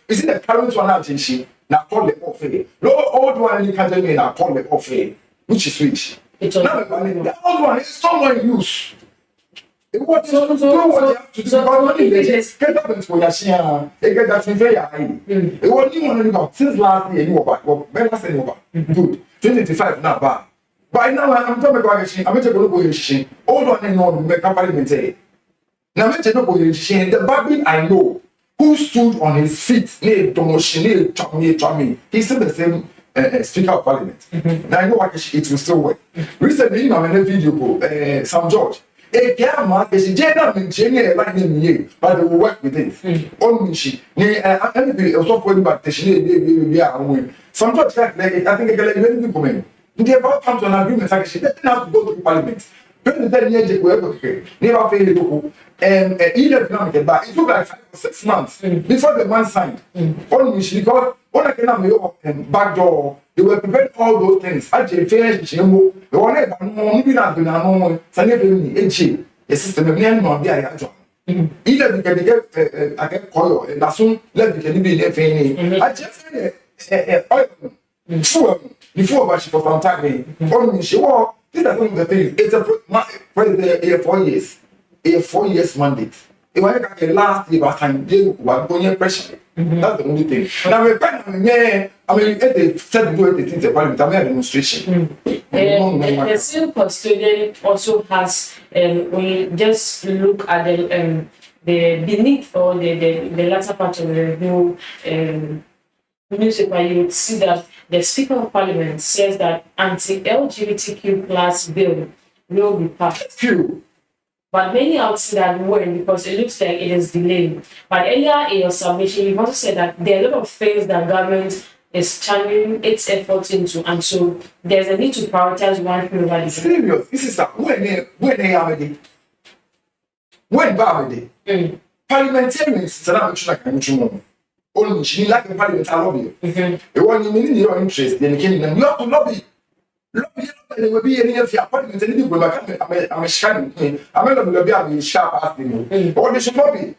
is it the current one agency? Now call it off. No old one you can Jimmy now call it off. Which is which? Now the old one is someone use. What so what you have to do because when they get up into Yashia, they get that very high. It was new one about since last year, you were back. Well, better say over. Good. 2025 now bad. But now I'm talking about Yashia. I'm going to go Yashia. Old one and on make parliament. Now I'm going to go Yashia. The Babin I know who stood on his feet near Domoshine, Tommy. He's still the same Speaker of Parliament. Now I know it will still work. Recently, I'm in a video, Sam George. A gamma is a general engineer like me, but they will work with it. Only she, anything also going back to she, sometimes I think I can let you people. They have all come to an agreement. Like she doesn't have to go to Parliament. 10 years ago, never failed. And either economic, but it took like 5 or 6 months before the man signed. Only she because when I came out back door. They were preparing all those things. Actually, finished the one that no, not no, Sandy, a system of men not be a job. Either we can get a call and as soon let me can be there. I just before, but she for some time. Only she walked. This is the thing. It's a 4 years. A 4 years mandate. It was like a last year by time they were going pressure. That's the only thing. Now we're they said do it in parliament. I'm a demonstration. The civil custodian also has we just look at the beneath or the latter part of the review newspaper, you would see that the Speaker of Parliament says that anti-LGBTQ plus bill will be passed. But many out see that when because it looks like it is delayed. But earlier in your submission, you also said that there are a lot of things that government is channeling its efforts into, and so there's a need to prioritize one thing over the other. Serious. This is when they have it. When Babidi, parliamentarians, Sanach like a only she like a parliamentary lobby. The one you mean your interest, then you have to lobby. Lobby, there will be any of your appointments, and you will I'm a shining. I'm a lobby, sharp asking. Or they should lobby.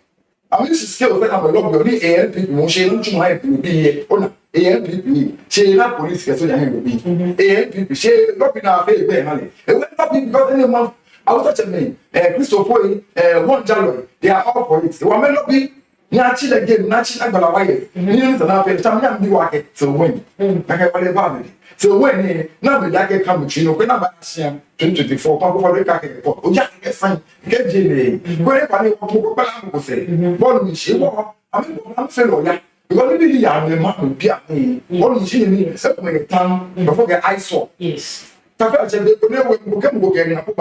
I'm used to skills that I'm a lobby, ANP, she don't know how to be on ANP, she not police, so you will be ANP, she lobby now, pay honey. It went up because any month. I was such a man, Christopher, one January, they are all for it. They were not be Nachi again, Nachi Agalaway, millions and half a time, you are to win. Like I want a family. So when now the Daka come to you, when I'm 2024, Papa for the Kaka, oh, Jack, son, get Jimmy, wherever you will say, Bonnie, she will, I'm fellow, yeah. Because maybe the young man will be at me, only she needs a tongue before the eye saw. Yes. Papa said, they could never get in a book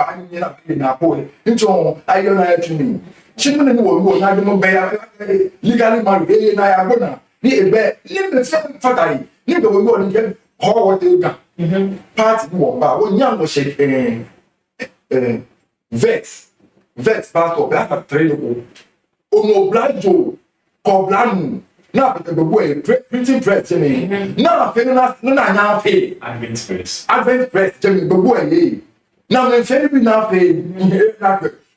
in a poem. Into all, I don't know to me. Children will not be legally married, and I am gonna be a bear. Live the same fatally. Live the way and get all what they got. Party more, but when young was shake vets, pastor, that's a trade. Oh, no, blind Joe, or blind. Now, the way printing press, Jimmy. Now, now, pay. Advent press, Jimmy, the boy. Now, when Fenny now pay,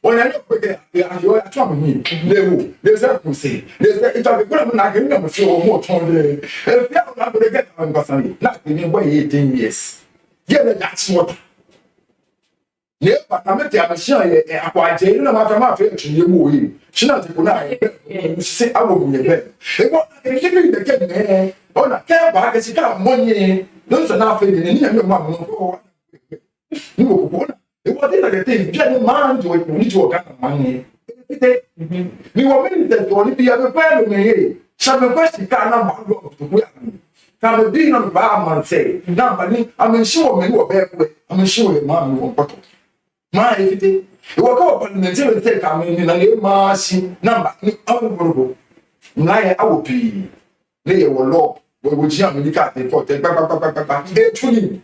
when I look at you, I trouble me. There's a say. There's a good one. I can never feel more torn. If you are not going to get on Bassani, not in way 18 years. Get the Dutch water. Yeah, but I'm not sure I quite jail. No matter my friend, you move. She not to she say, I will be there. It was the kid, oh, I can't back as she got money. Don't enough in the mamma. It was like a thing, get man to it, need to work out money. We were many that only be a family. Some question can't go to where come being on the bar, say, now, but I'm sure men were back with, I'm sure your mom won't bottle. My everything. You walk up and maintain take a in a new machine number. I will be. They were law. Which young Medica they got a tuning.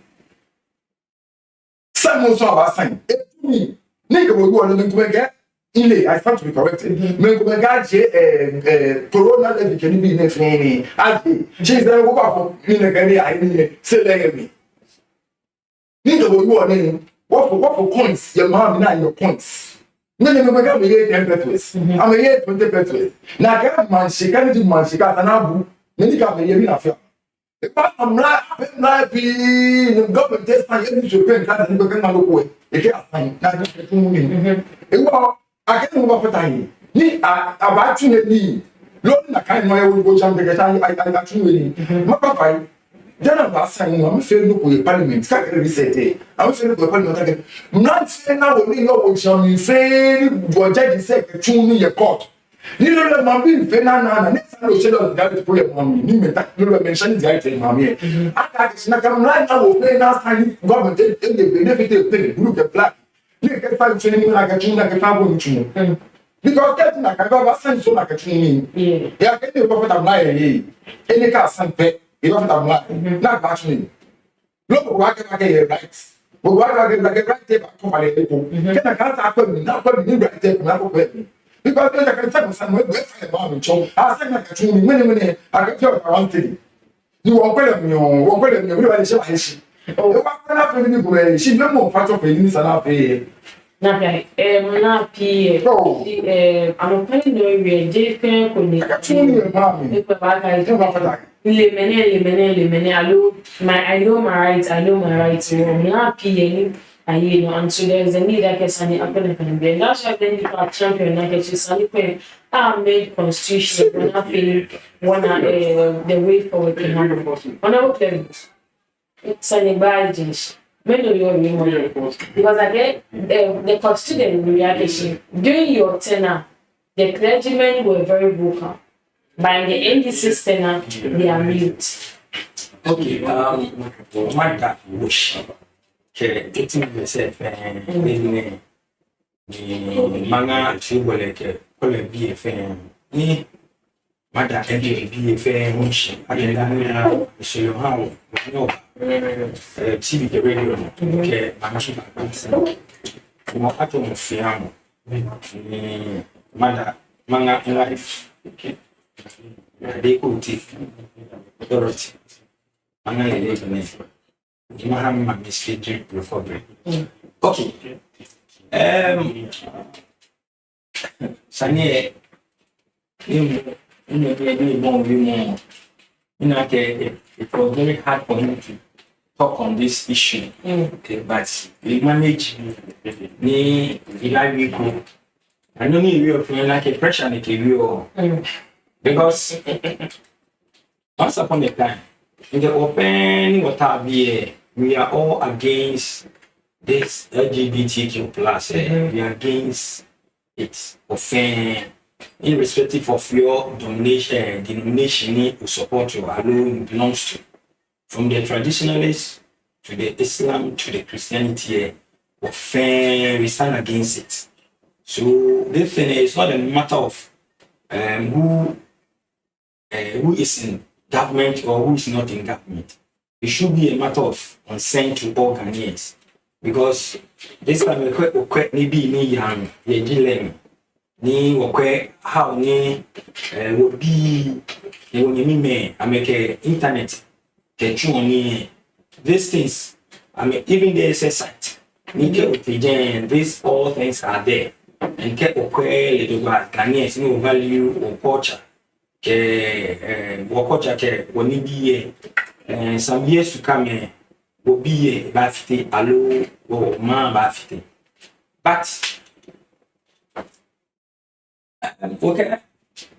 Some saw our sign. A tuning. Nigga will go on the get. I thought to be corrected. Megagaji, Corona, and can be next any. She's there. Walk in a galley. I mean, say, me. Nigga will go on. What for points? Your mom and I your points. No, I'm a 10 petrus. I'm a 20 petrus. Now, I got man, she can't do man, she got an abu. Many come a year in a film. But I'm not being government test. I get to pay class and become a local way. It can't find that. I can't move up for time. Me, I actually look like I know I will go jump the time. I actually, my papa. Then I'm last time I'm feeling with parliament. Can't reset it. I'm feeling with parliament again. Not saying now we know what you fail. Your judge said to me your court. You know that I'm being fair now. Next time you should have got to put your money. You may mention it right in mommy. I can't not come right now. We'll play last time government take the benefit thing. Look at black. You get 5 training like a tune like a travel tune. Because getting like I got sent so like a training. Yeah, get the profit of lying. Any car sent pay. You don't have not actually. Look, what can I get right? But what I get like a right tape, get a car happen, not put the right tape, not put me. Because I can tell some way, I said like a tune, many, I can tell around thing. You won't pay me, won't pay me, everybody shall I see. Oh, what can happen in the way? She no more part of the news and I'll pay. Not P. I'm paying no way, JK, could make a tune, mammy. Lemene, I know my rights, I'm not peeing, and so there's a need I can send it up and be. That's why then you are champion, I get you send I made constitution when I feel the way forward can happen. When I look at it, sending by jeans. Because I get the constituent reaction during your tenure, the clergymen were very vocal. By the NDC stand, they are mute. Okay, my dad wish. Okay, 18% and the manga she will like be a fan. Me, Mada be a fair wish. I can show you how. No, TV, the radio, okay, I'm not going to fiam. Mada, manga in life. They could take Dorothy. Manga live you know how my mistake recovery. Okay. Sanye, it was very hard for him to talk on this issue. Okay, but we managed the live group. I don't need real feeling like a pressure like a real because once upon a time in the open water we are all against this LGBTQ plus. We are against it offend irrespective of your denomination you support your alone belongs to. From the traditionalists to the Islam to the Christianity, we stand against it. So this thing is not a matter of who is in government or who is not in government. It should be a matter of concern to all Ghanaians. Because this time we be ni young, ni wakwe how ni would be me I make internet ni these things I mean even there is a site these all things are there and get okwe the Ghanaians no value or culture when be some years to come will be a bafite allo or man bafite but okay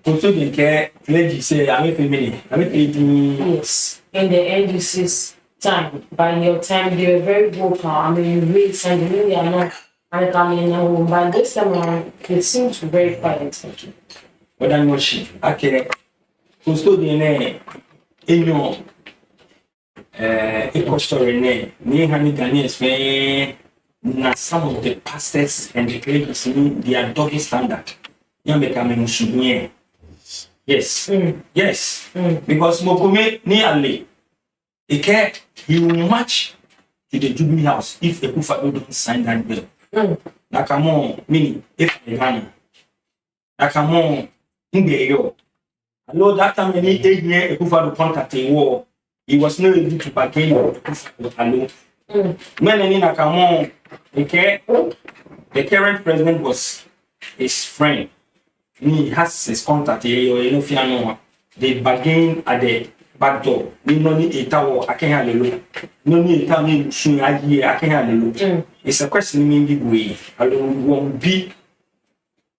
also the care lady say I'm a family yes in the NDC's time by your time they were very vocal. I mean you read and you really are not and coming home but this time around it seems very quiet. But I'm not she okay also the in your equal story name, me having Ghanaians fair. Now some of the pastors and the clergy they are doggy standard. You make a mention here. Yes, yes, because Mokome ni Ali, he will match to the Jubilee House if the Kufa don't sign that bill. Nakamo mini if Ghana. Nakamo Ingeyo. I know that time any 8 years Kufa to contact a war. He was not able to bargain alone. When any Nakamo, the current president was his friend. He has his contact. They bargain at the back door. We no need a tower. I can't handle. No need a tower. Soon I can't handle. It's a question in the way. I don't want be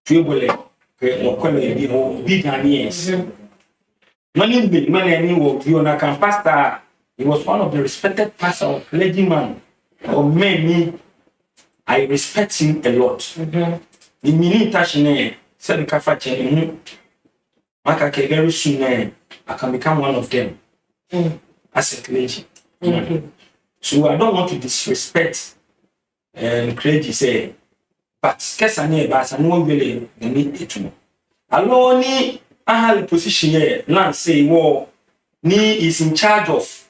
trouble. Or be Ghanaians. Many work you on pastor. He was one of the respected pastor or clergyman or many. I respect him a lot. The mini tashine said the kafache Makake very soon I can become one of them as a clergy. So I don't want to disrespect clergy say, but Kesane Bass I know really they need it to know. Alone I have a position here, land say war ni is in charge of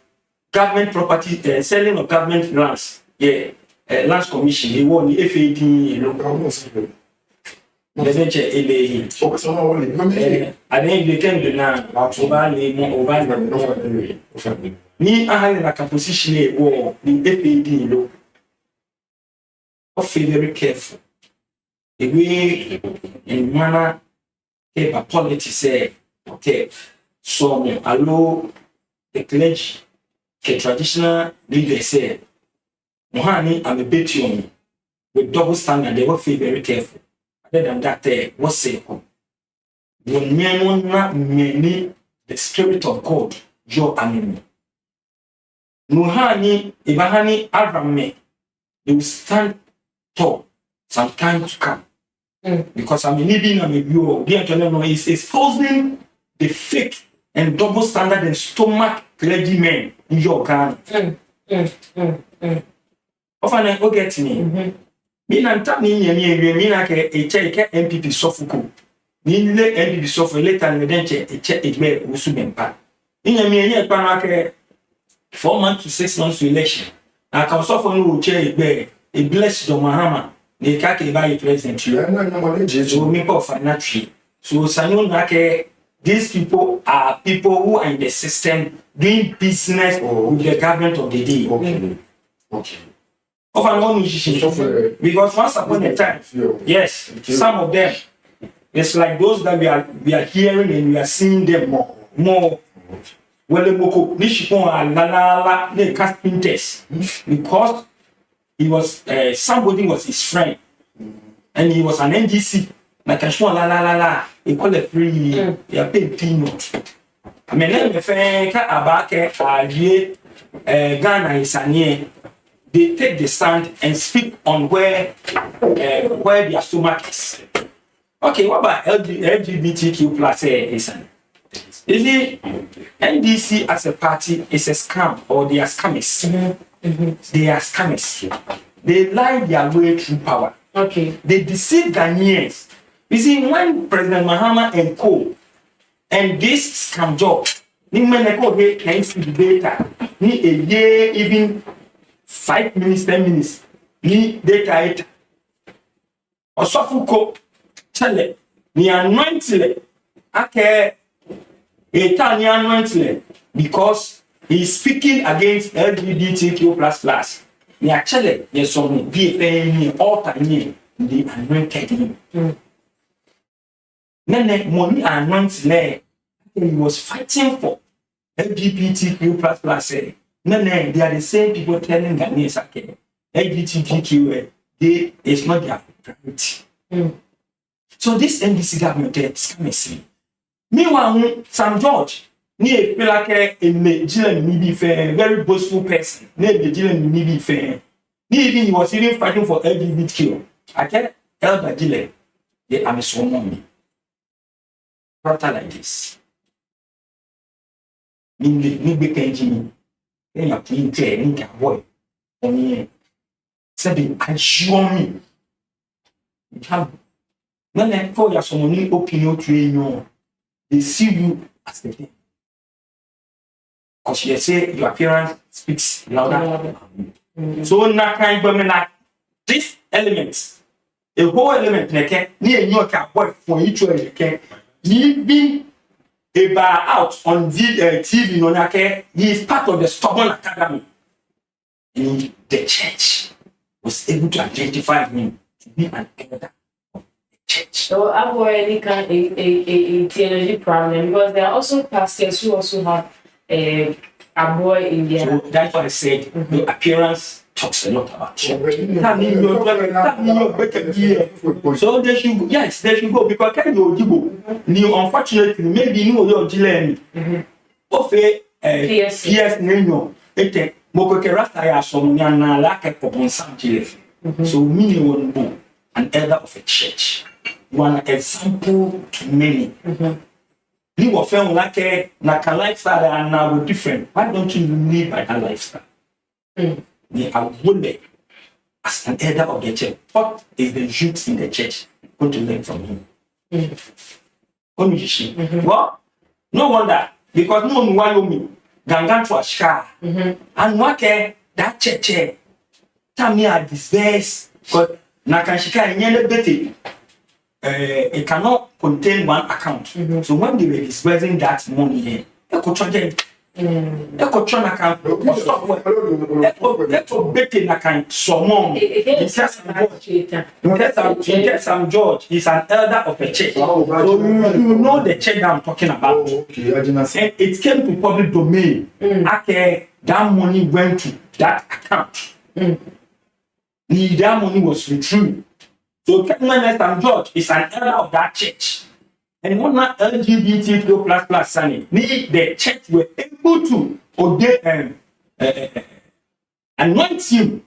government property selling of government lands. Yeah. Lands commission, he won the FAD local. The nature ele. I think they can do now. Ni I have like a position here war the FAD low. Be very careful. The way in manner about politics say okay. So allow the clergy, the traditional leaders say. Mohani, I'm a bit young with double standard. They will feel very careful. Other than that, what's say? When many the spirit of God, your enemy. Mohani, Ibahani, Abraham, they will stand tall some time to come. Because I'm living on a view of the is exposing the fake and double standard and stomach clergymen in your Ghana. Often go get me. Me na tap me na ke MPP sofuko. Ni le NDB so for later and then check it be usu bempa. In me yen pa na ke 4 months to 6 months to election. Na ka so for no che be a blessed John Mahama. They can't buy president. So me for financial. So sanyo na ke these people are people who are in the system doing business with the government of the day. Okay. Because once upon a time, yes, some of them, it's like those that we are hearing and we are seeing them more. Well, the carpenters, because he was somebody was his friend, and he was an NGC. Like a small he call it free. They are paid peanuts. I mean, let me say, Ghana is an they take the stand and speak on where their stomach is. Okay, what about LGBTQ plus is it NDC as a party is a scam or they are scammers? They are scammers. They lie their way through power. Okay. They deceive Ghanaians. You see, when President Mahama and co and this scam job, ni meneko he can see the data. Ni a year even 5 minutes, 10 minutes. Ni data it. Osofuko chale ni anointed ake eta ni anointed because he is speaking against LGBTQ++. Ni actually yes some be any altar ni the anointed him. Nene money anointed he was fighting for LGBTQ++. Nene they are the same people telling Ghanaians okay LGBTQ it's not their priority. So this NDC government is scamming. Meanwhile, Sam George, near feel like a maybe fair, very boastful person. Near the Dylan maybe fair. Maybe he was even fighting for LGBTQ. I can't tell the Dylan, they are so mommy. Brother like this. Maybe Kenji, then you're playing clear, and you boy. And said, I show me. When they call your someone opinion to you, they see you as the thing. Because you say your appearance speaks louder. So now kind of this element, a whole element near your boy for each one can leaving a bar out on TV on he is part of the stubborn academy. And the church was able to identify him to be an elder. So I've already got a theology problem because there are also pastors who also have a boy in their. So that's why I said the appearance talks a lot about you. So they should go, yes, they should go because can you go? Unfortunately, maybe you know your Gileni. PS Nino, it Mokoke Rasta ya Somniana Lake Popon Sam Gile. So many one book, an elder of a church. One example to many. You will feel like a lifestyle and now different. Why don't you live by that lifestyle? They are wounded as an elder of the church. What is the youth in the church going to learn from him? Well, no wonder because no one want me. Gangan to a scar and what that church. Tell me I disgrace, but Nakanshika and Yellow Betty. It cannot contain one account. So when they were disbursing that money here, they could charge it. They could charge account. They could bet in account. Someone, some George is an elder of a church. So you know the church that I'm talking about. And it came to public domain. Okay, that money went to that account. That money was retrieved. So Kekman and George is an elder of that church. And one LGBTQ++ signing. The church were able to anoint him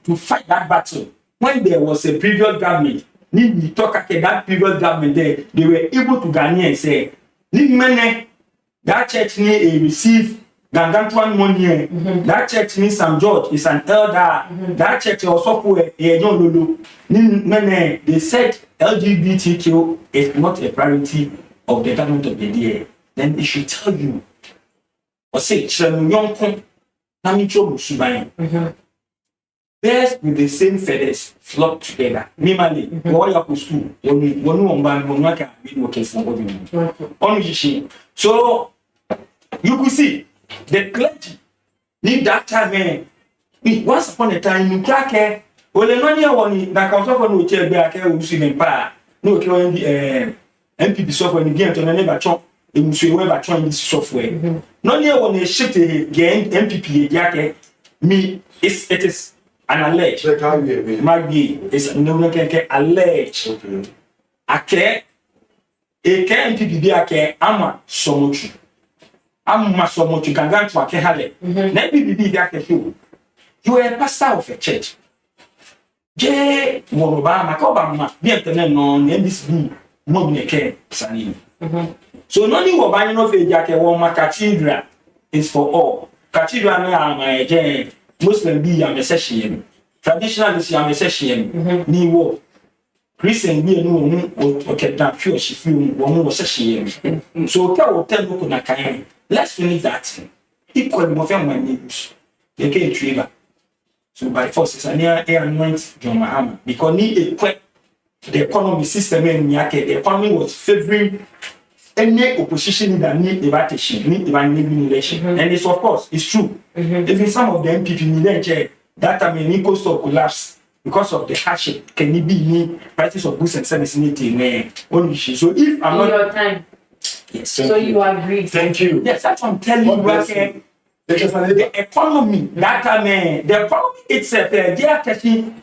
to fight that battle. When there was a previous government, we talk about that previous government there, they were able to Ghanaian and say, that church receive Gangantuan money. That church in St. George is an elder. That church also for a young Lulu. They said LGBTQ is not a priority of the government of the day. Then it should tell you. Or say, young Bears with the same feathers flock together. Normally, what you school, so you could see the clergy need that time. Once upon a time, you crack here. Well, the money I want that comes off on the chair, back here, we see them power. No, MPP software, and again, to the neighbor chop, and we will trying this software. No, you want to shift again, MPP, jacket. Me, it is an allege. Might be, it's no can allege. A care, a care MPP, be a care, ama so much. I'm so much you can go to a Kehale. Maybe be that you. You are a pastor of a church. J. Morobama, Cobama, be at the name on NBC, Mobile Sani. So, no need of buying of a jacket, one cathedral is for all. Cathedral, my Muslim be a session. Traditionalist, I'm a session. New war. Christian be a new or kept down pure, she flew one more session. So, tell you, let's finish that. Equally more family news. They can't trigger. So by force, it's an air anoint John Mahama because need equip the economy system in Yake. The economy was favoring any opposition that need evaluation, need election. And it's of course it's true. Even some of the MPP need that time in cost of collapse because of the hardship. Can it be prices of goods and services need only so if I'm not your time. Yes. So you agree. Thank you. Yes, that's what I'm telling you. The economy, that the economy itself, they are catching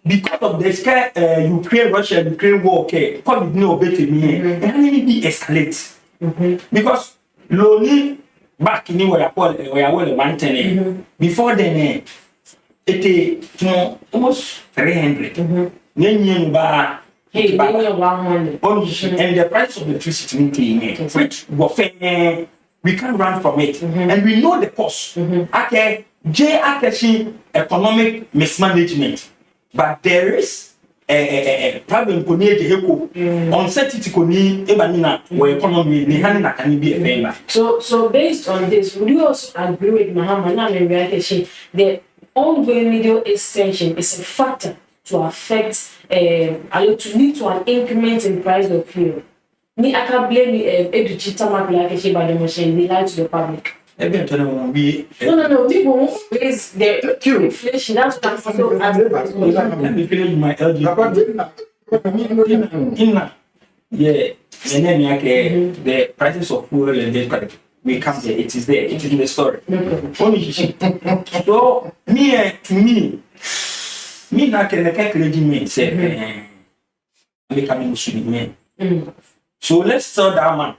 because of the scare Ukraine war. Okay, COVID no better me. And it be escalate because lonely back in where I was maintain before then it almost 300. Hey, 100. And the price of electricity, which we can't run from it, and we know the cost. Okay, economic mismanagement, but there is a problem. Uncertainty economy. So based on this, would you also agree with Muhammad the ongoing media extension is a factor to affect to lead to an increment in price of fuel? Me, I can't blame digital market by the machine. They lie to the public. No. People won't raise their inflation. That's what I'm saying. Let me finish my LG. Yeah, and then the prices of fuel and the we come there. It is there. It is in the story. So me na calculate me say make am Muslim. So let's tell that man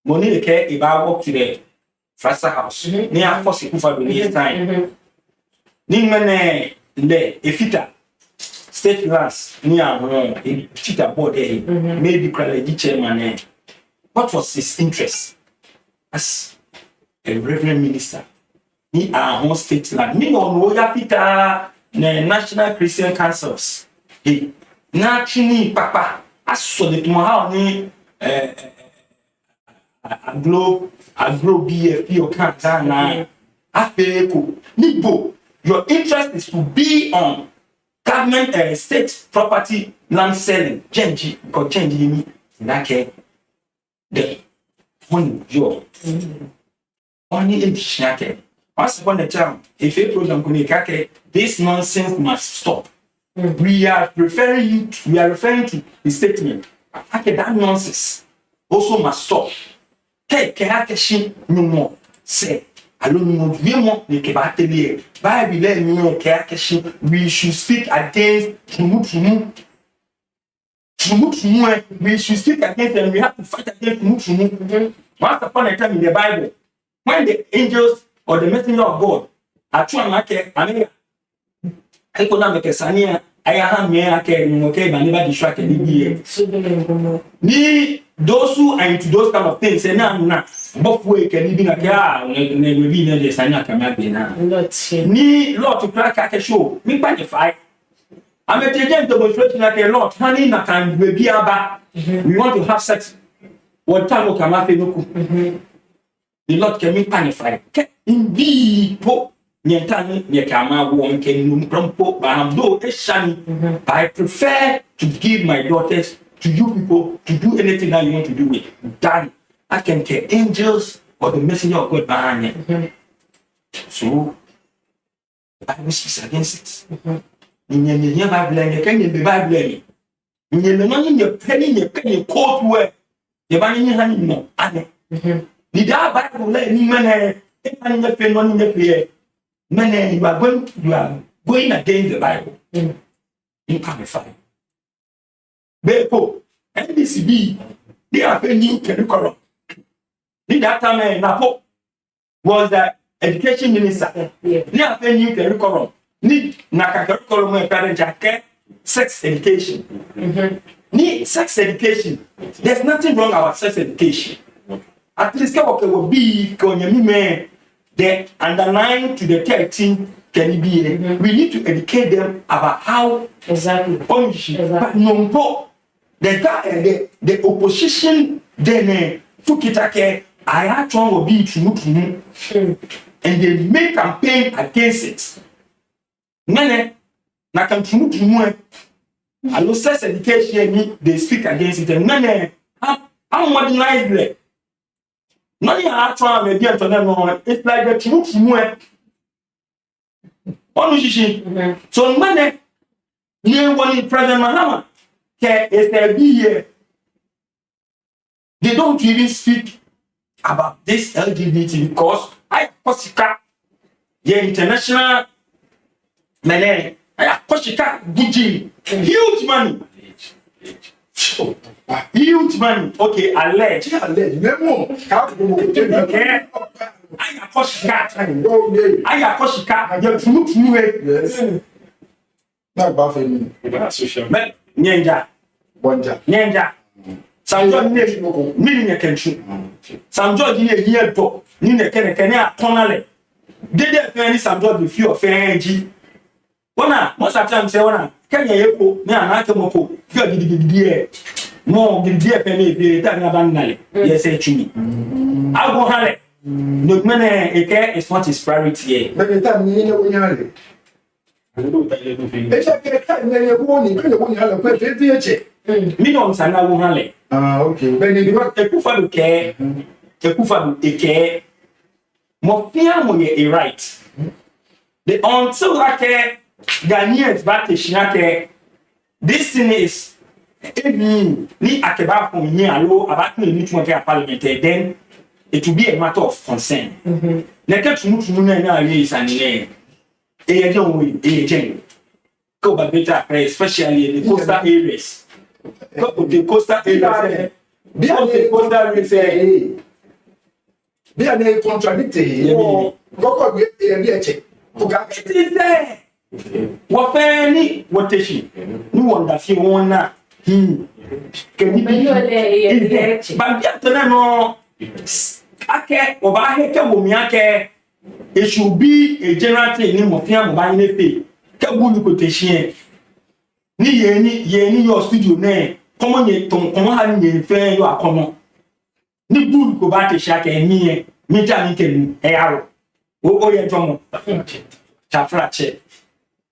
money care if I walk to the Frasa house. Ni a force kufa do this time. Ni mene le efita state class ni a efita board there. Maybe college chairman. What was his interest as a reverend minister? Ni a home state land. Ni no Noyaa Fita National Christian Councils. Hey, Nachini Papa. As so the tomorrow ni aglo BFP or Kantana Afeko Nibo. Your interest is to be on government state property land selling. Genji because Genji me like the one your only edition. Once upon a time, if a program could this nonsense must stop. We are referring to the statement. That nonsense also must stop. No more. Say, I don't know. We should speak against we should speak against them. We have to fight against Once upon a time in the Bible, when the angels or the messenger of God are trying to I could not make a sania. I am me. I can okay, but never distracted. Ni those who are into those kind of things say na both way can be na ya ne be na dey sanya kama be na ni lot to crack ka show me qualify I'm a agent demonstration like a lot honey na can be aba we want to have sex what time o kama fe no ku the lot can me qualify in po nyentani nye kama wo nke num krompo ba am do eshani I prefer to give my daughters to you people to do anything that you want to do with than I can tell angels or the messenger of God behind it. So the Bible speaks against it. In Bible, you can be Bible. In your penny court where the Bible hand no ane. The Bible let any man in the pen in the prayer. Man, you are going against the Bible. You can't be fine. Bepo, NBCB, they are a new curriculum. That time, Napo was the education minister. They are a new curriculum. Need Naka curriculum and parent jacket, sex education. Need sex education. There's nothing wrong about sex education. At least, will be the under 9 to the 13 can be. We need to educate them about how exactly. But no. The opposition then took it like I actually will be to and they make campaign against it. Nene na can to I know sex education they speak against it and nene how modernized it. None actually maybe it's like the to so nene you want President Mahama. They don't even speak about this LGBT because I Koshika, the international man, I Koshika Guji, huge money. Huge money. Okay, alleged. Okay. I Koshika. I Koshika. Yes. Not buffing. Social. Nyenja. Nyenja. Some George meaning a country. Some George in a year to Nina Kenya Tonale. Did there any some George with few of energy? One, most of the time, say one, Kenya Epo, Nan Akamoko, dear. More than dear penny, that abandoned. Yes, say to me. I'll go hale. No man, a care is not his priority. But the time you know when you're millions and I will hale. Okay. But you got a kufa care, a kufa a care. Mofia money a right. The until like Ghanaians back to Shinake. This thing is ni akeba from here allo about me need to get parliament then it will be a matter of concern. Neke tunu na is an go back better, especially in the coastal areas. Go the coastal areas. Be a contradictory. Go check. It is there. What any rotation? No one that you want can be but yet no. Ake Obaheke Womiake. It should be a general thing of Fiam by Nefe. Kabulu quotation. Ni your studio name. Come on, having fair you are common. Ni bull go back to shack and me Jamin arrow. Oh, yeah, John Chafrache.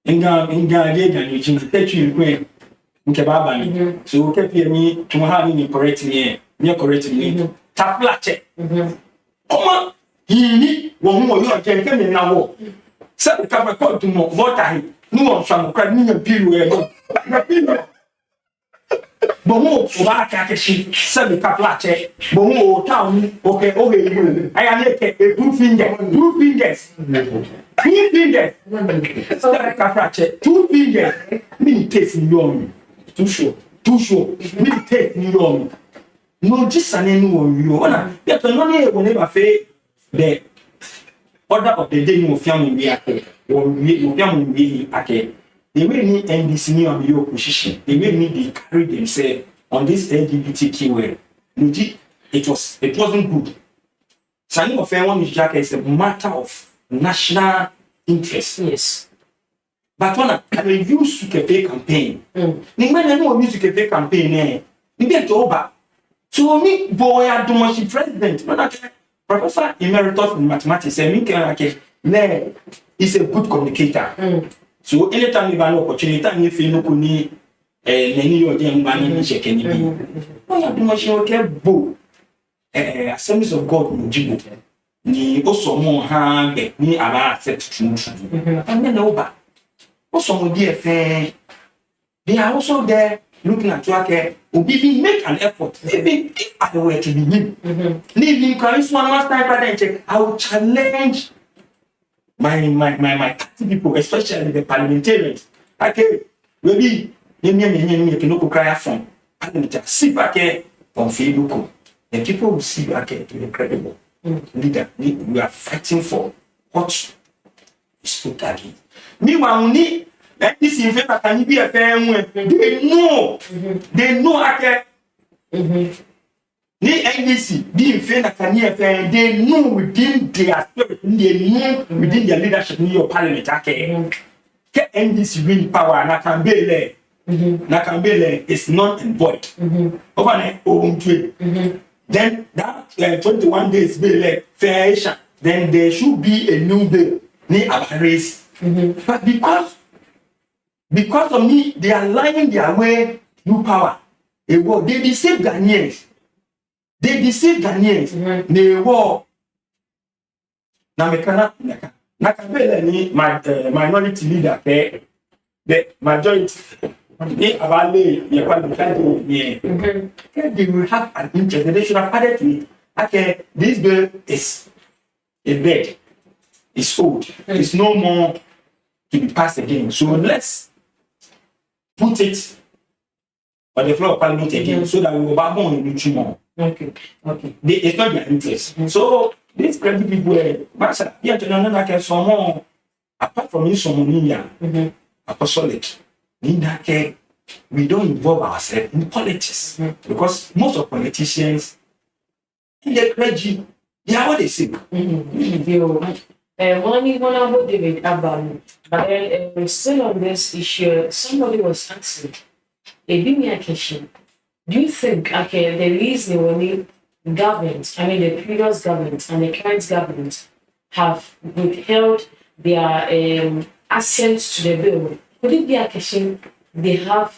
Inga, which is that you win. Nkebaba. So, kept me to having correct me, correct me. Taflache. Come on. He won't know you are getting now. Set the cover called to more water. No one from crack me a period. Bomo for Kakashi, set the caplache. Bomo town, okay. I am a 2 fingers. 2 fingers. 2 fingers. Set the caplache. 2 fingers. Me taste me. Too sure. Me taste me. No, just an anyone you wanna get a money whenever fail the order of the day of family or family ake. They will need NBC on your position. They will need to carry themselves on this LGBTQ way. it wasn't good. Signing of one is a matter of national interest. Yes. But when I use cafe campaign, the man know use cafe campaign, you get over. So me boy, I do much president. Professor Emeritus in mathematics, is a good communicator. So anytime you have an opportunity, you feel no kuni any of them man check any be. Boy, I do much okay bo. Assemblies of God no jibo. Ni also more hand ni aba accept true. And then over. Also, dear friend, they are also there looking at you. Even make an effort, even if I were to be him. Leaving Christ one last time, I will challenge my party people, especially the parliamentarians. Okay, maybe you can cry from parliament. See back on Facebook, and people will see back to the credible leader. We are fighting for what is put again. Meanwhile, we need this in fact can be a fair way. They know I can. They NDC, the fair can be a fair. They know within their spirit, they know within their leadership in your parliament. Okay, NDC win power and I can be there. Nakambele is not and void. Over there, then that 21 days bill fair. Then there should be a new bill. Need a race. But because of me, they are lying their way through power. They deceive Ghanaians. They war. Now, Nakabele ni my minority leader. The majority. They will have an interest. They should have added to it. Okay, this bill is dead. It's old. It's no more to be passed again. So let's put it on the floor of parliament again so that we will back on in more. Okay. It's not their interest. So these crazy people, Master, some more apart from this, some apostolic. We don't involve ourselves in politics because most of politicians in the clergy, they are what they say. One about David Abraham, but then still on this issue, somebody was asking, do you think the reason when the government, the previous government and the current government have withheld their assent to the bill, could it be a question they have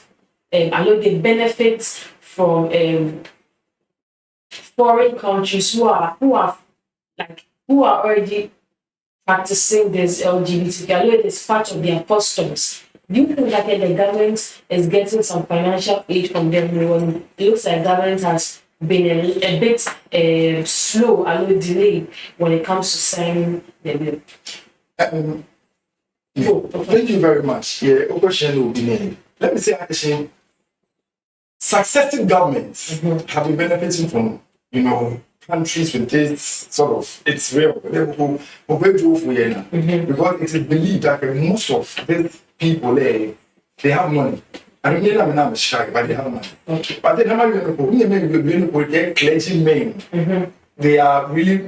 the benefits from foreign countries who are already practicing this LGBTQ, it is part of their customs? Do you think that the government is getting some financial aid from them when it looks like government has been a bit slow, delayed when it comes to signing the bill? Thank you very much. Let me say, actually, successive governments have been benefiting from, countries with this sort of, it's real. Because it is believed that most of these people, they have money. I mean, I'm shy, but they have money. But then clergymen, they are really,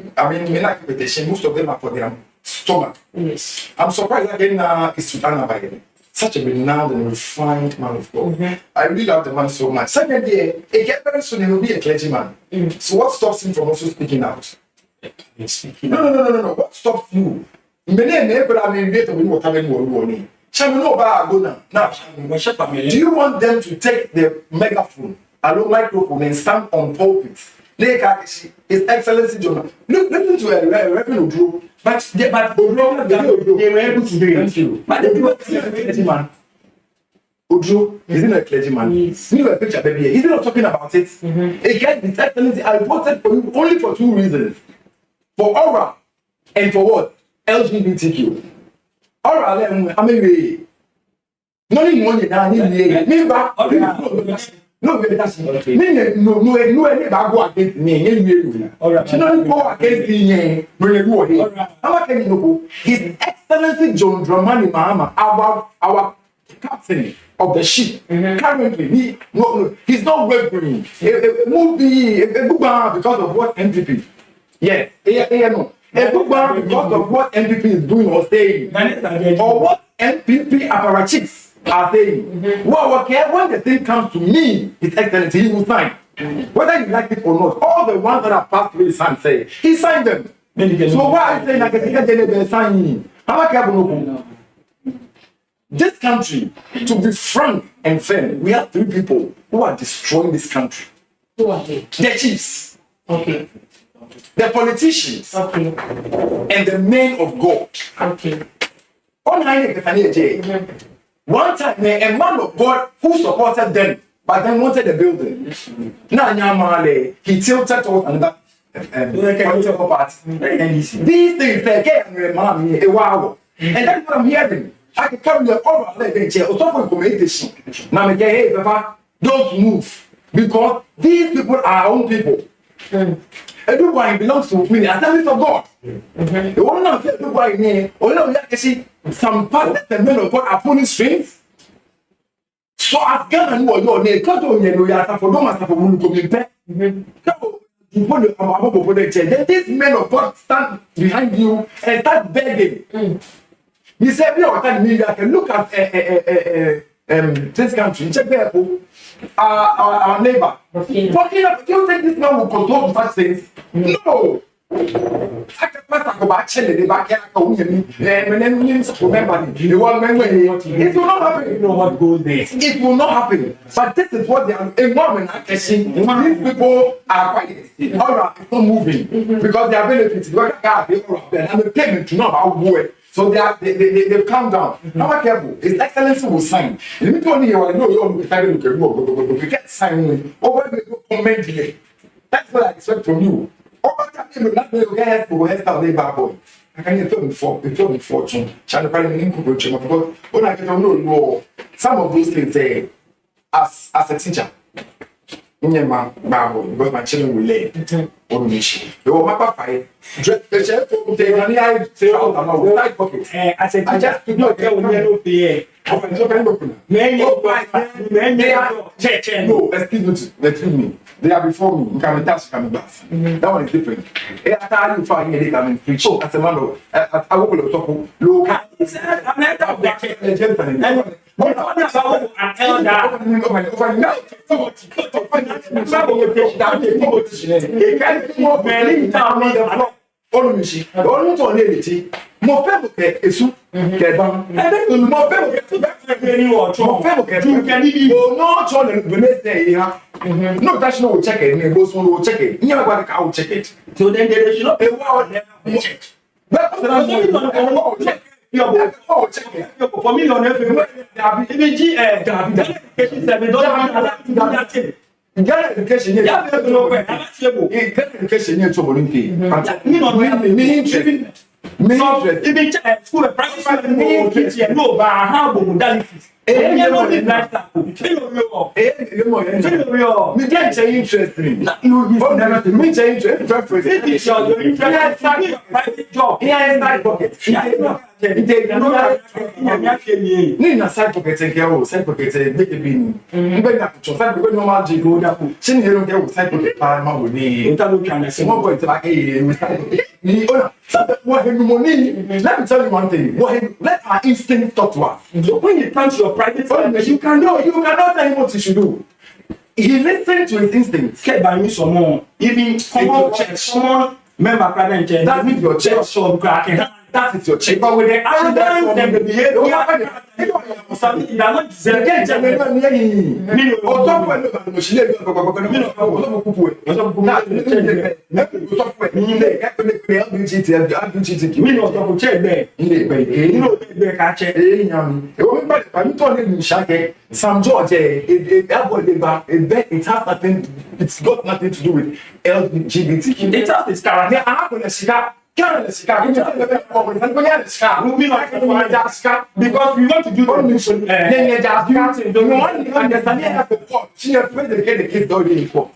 most of them are for their stomach. Yes. I'm surprised again is Sultana Biden. Such a renowned and refined man of God. I really love the man so much. Second year, very soon he will be a clergyman. So what stops him from also speaking out? No. What stops you? Do you want them to take the megaphone, microphone, and stand on pulpit? His Excellency John. Listen to a Reverend Odro. But they were able to do it. But the people is a clergyman. Odro isn't a clergyman. Yes. You a picture, baby. He's not talking about it. Again, His Excellency, I voted for you only for two reasons: for aura and for what? LGBTQ. Aura, no, that's not okay. No, any go against me. She don't go against me. How can you know? His Excellency John Dramani Mahama, our captain, of the sheep. Currently, he's not wavering. A movie, a book because of what MPP. Yeah, no. A book because of what MPP is doing or saying, or what MPP apparatchiks are saying. Well, okay, when the thing comes to me, His Excellency, he will sign. Whether you like it or not, all the ones that have passed through his hand say he signed them. So why are you saying like a signing? This country, to be frank and fair, we have 3 people who are destroying this country. Who are they? The chiefs. Okay. The politicians. Okay. And the men of God. Okay. One time, a man of God who supported them, but then wanted the building. He tilted towards another political party. These things, they get a wow. And that's what I'm hearing. I can carry the over the chair or someone communication. Now, hey, Papa, don't move. Because these people are our own people. Everyone belongs to me, assembly of God. The one not everybody here, or no, you see some pastors and men of God are pulling strings. So as Ghana know your name, come to Noyaa for don't master for who come in pay. You put the about the chair. These men of God stand behind you and start begging. He said, "We are telling me that look at this country. Check people, our neighbor. Talking up, you think this man will control such things? No. I can pass a back the back here. It will not happen. You know what goes there. It will not happen. But this is what they are. A woman, these people are quiet. All right, it's not moving because they are benefits. And the payment to know about work. So they've calmed down. How careful? His Excellency will sign. Let me tell you, I know you're deciding to get signing over the comment delay. That's what I expect from you. Over time, not the guys who has our labor boy. I can tell me fortune. China probably didn't go to because when I get to know some of those things as a teacher. Because my children will learn. The woman papa, the chef will take money. I say, "Oh, I'm not like pocket." I said, "I just do not tell you pay." No, excuse me. They are before me. You can touch coming back. That one is different. I tell you, find me. I'm in preach. So as a man, I will talk local. I'm not of the gentleman. No, that's not check it. Goes on, check it. You never got a check it. So then they should not pay one check. But check. For me, on every education, let me tell you one thing. Let our instinct talk to us. So when it comes to your private life, you cannot tell him what he should do. He listened to his instincts. Kept by me some more. Even common church, common member private church. That means your church. So that is your church. But with the arrogance and the behavior, you are not deserving. Some George, it's got nothing to do with LGBT. It has this character. Because we want to do the mission. Then you just do the one understanding of the port. She has played the kids don't get for.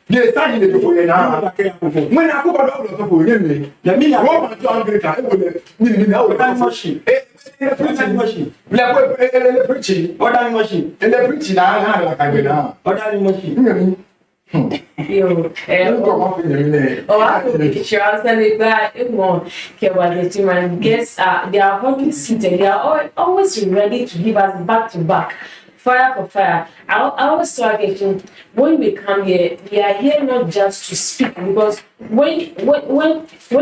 They started it before now. When I put out of the the mean I want to Anglican machine. Preaching machine. Preaching. What machine? And the preaching I now. What machine? Yo, sure, I'll send it back. It won't care about the team and guests they are hotly seated. They are always ready to give us back to back. Fire for fire. I always tell you, when we come here, we are here not just to speak, because when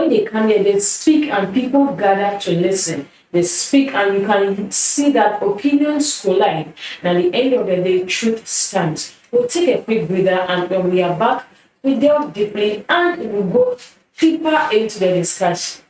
they come here, they speak and people gather to listen. They speak and you can see that opinions collide. And at the end of the day, truth stands. We'll take a quick breather, and when we are back, we delve deeply and we'll go deeper into the discussion.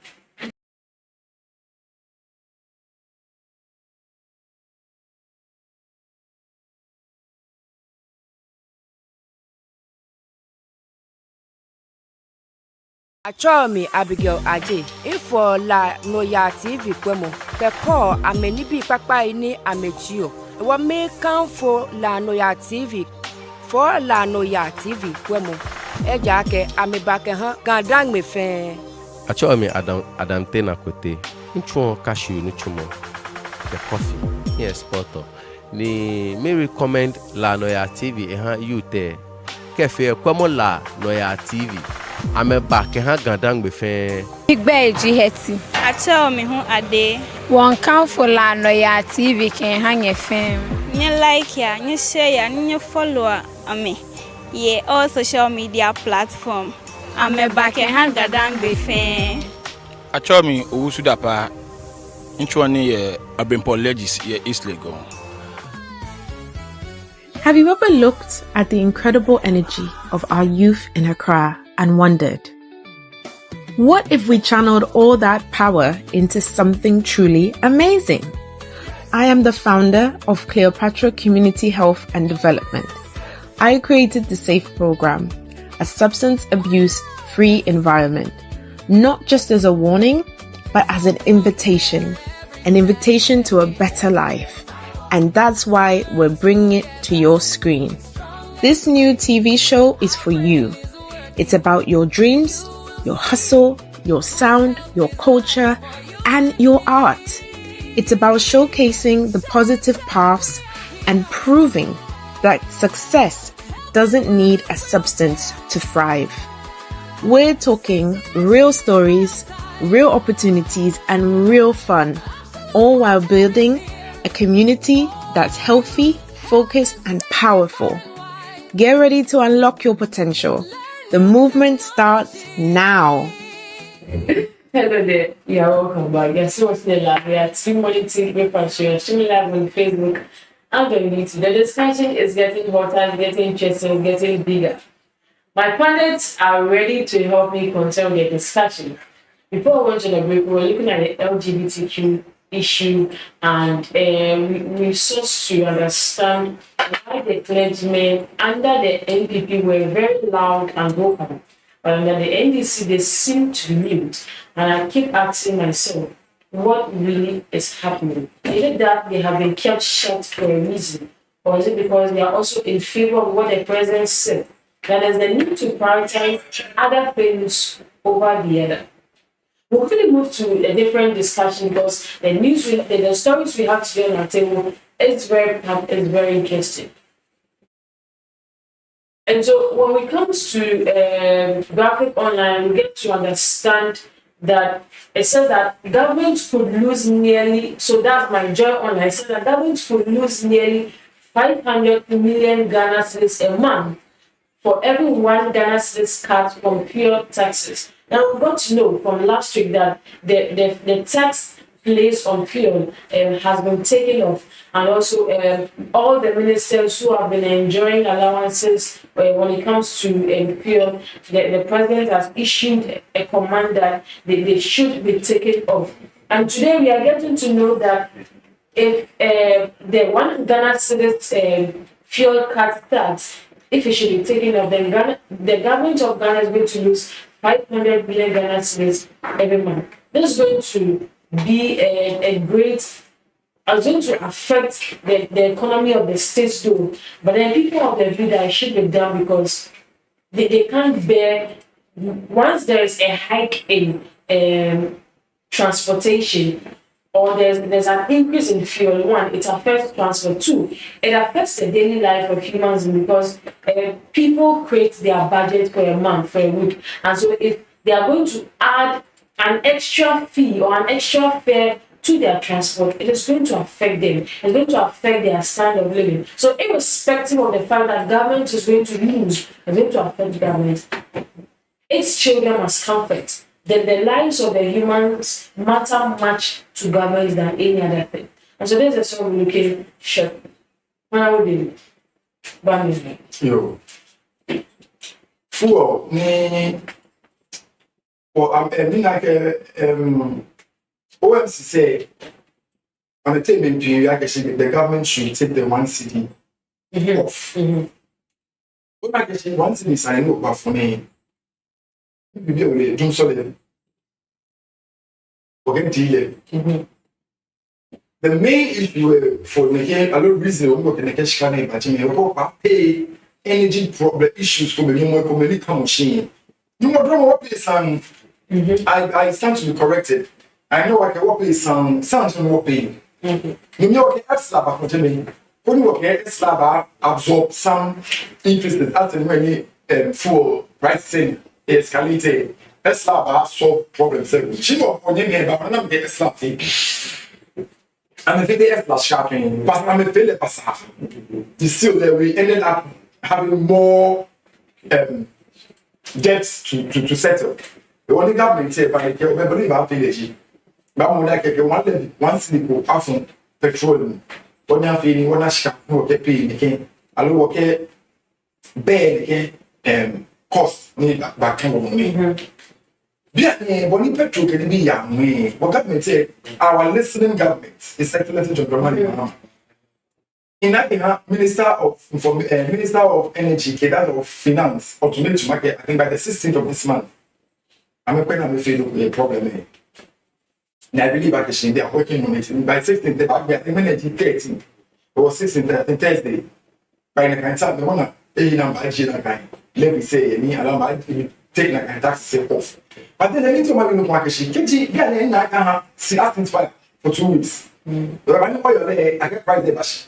Achomi Abigail Aje, ifo la Noyaa TV kwemo, keko amenibi papa ini amechio. Wa me kanfo la Noyaa TV, for la Noyaa TV kwemo. Eja ke amebake han gandang me fe. Achomi Adam Tena kote, nchuo cashew nuchumo. The coffee, yes poto. Ni me recommend la Noyaa TV you te. Kefe kwemo la Noyaa TV. I'm a back and gandang befe. Big Beji Hetty. I tell me who are they. One count for La Noyaa TV can hang a film. You like ya, you share ya, you follower on me. Yeah, all social media platform. I'm a back and gandang befe. I tell me who should apa. Inchuani a bimpo legis ye East Lego. Have you ever looked at the incredible energy of our youth in Accra and wondered, what if we channeled all that power into something truly amazing? I am the founder of Cleopatra Community Health and Development. I created the SAFE program, a substance abuse-free environment, not just as a warning, but as an invitation to a better life. And that's why we're bringing it to your screen. This new TV show is for you. It's about your dreams, your hustle, your sound, your culture, and your art. It's about showcasing the positive paths and proving that success doesn't need a substance to thrive. We're talking real stories, real opportunities, and real fun, all while building a community that's healthy, focused, and powerful. Get ready to unlock your potential. The movement starts now. Hello there, you are welcome back. Yes, so what's the lab? We are Team Monitoring Paper Share, streaming live on Facebook and on YouTube. The discussion is getting hotter, getting interesting, getting bigger. My panelists are ready to help me continue the discussion. Before we went to the break, we were looking at the LGBTQ issue, and we sought to understand why the clergymen under the NPP were very loud and vocal, but under the NDC they seem to mute. And I keep asking myself, what really is happening? Is it that they have been kept shut for a reason, or is it because they are also in favor of what the president said, that there's the need to prioritize other things over the other? We'll quickly move to a different discussion, because the stories we have today on our table is very interesting. And so when it comes to graphic online, we get to understand that it says that government could lose nearly, so that's my joy online, it says that government could lose nearly 500 million Ghana cedis a month for every 1 Ghana cedis cut from fuel taxes. Now, we got to know from last week that the tax placed on fuel has been taken off, and also all the ministers who have been enjoying allowances when it comes to fuel, the president has issued a command that they should be taken off. And today we are getting to know that if the 1 Ghana cedis fuel cut tax, if it should be taken off, then the government of Ghana is going to lose 500 billion Ghana cedis every month. This is going to be a great, it's going to affect the economy of the states though. But then people of the view that it should be done because they can't bear, once there is a hike in transportation, or there's an increase in fuel, one, it affects transport. Two, it affects the daily life of humans because people create their budget for a month, for a week. And so if they are going to add an extra fee or an extra fare to their transport, it is going to affect them. It's going to affect their standard of living. So irrespective of the fact that government is going to lose, it's going to affect government. Its children must comfort. The lives of the humans matter much to governments than any other thing. And so there's a sort of looking shot. When would you ban yo. Fuel, or I mean like OMC say on the table the government should take the 1 city off. What I say 1 city is I know for me. Maybe we do so. The main issue for me here, a lot of reason we work in the cash can pay energy problem issues for me more community machine. You more drama what place I stand to be corrected. I know I can work place sounds more pay. You know okay slab for me. When you work slab absorb some increases after many fuel pricing escalated. Slab solve problems. She was on your name, but I'm not getting slap. I'm a video flash shopping, but I'm a failure. You still there, we ended up having more debts to settle. The only government said, but I believe our village. But when I get one sleep, often petroleum. When I'm feeling, when I shop, okay, pay again. I look okay, bed again, cost need back on me. Yeah, when you petrol can be young, what government say, our listening government is excellent to money. In that, Minister of Energy, that of Finance, or to make market, I think by the 16th of this month, I'm a feel a problem. And I believe they are working on it. By 16th, they are energy 13 or 16th, I think Thursday. By the kind of time, they want to pay number kind. Let me say, me allow my take like a tax off. But then I need to make no market. Kitty, yeah, and I can see asking fire for 2 weeks. But I know why I get price the bash.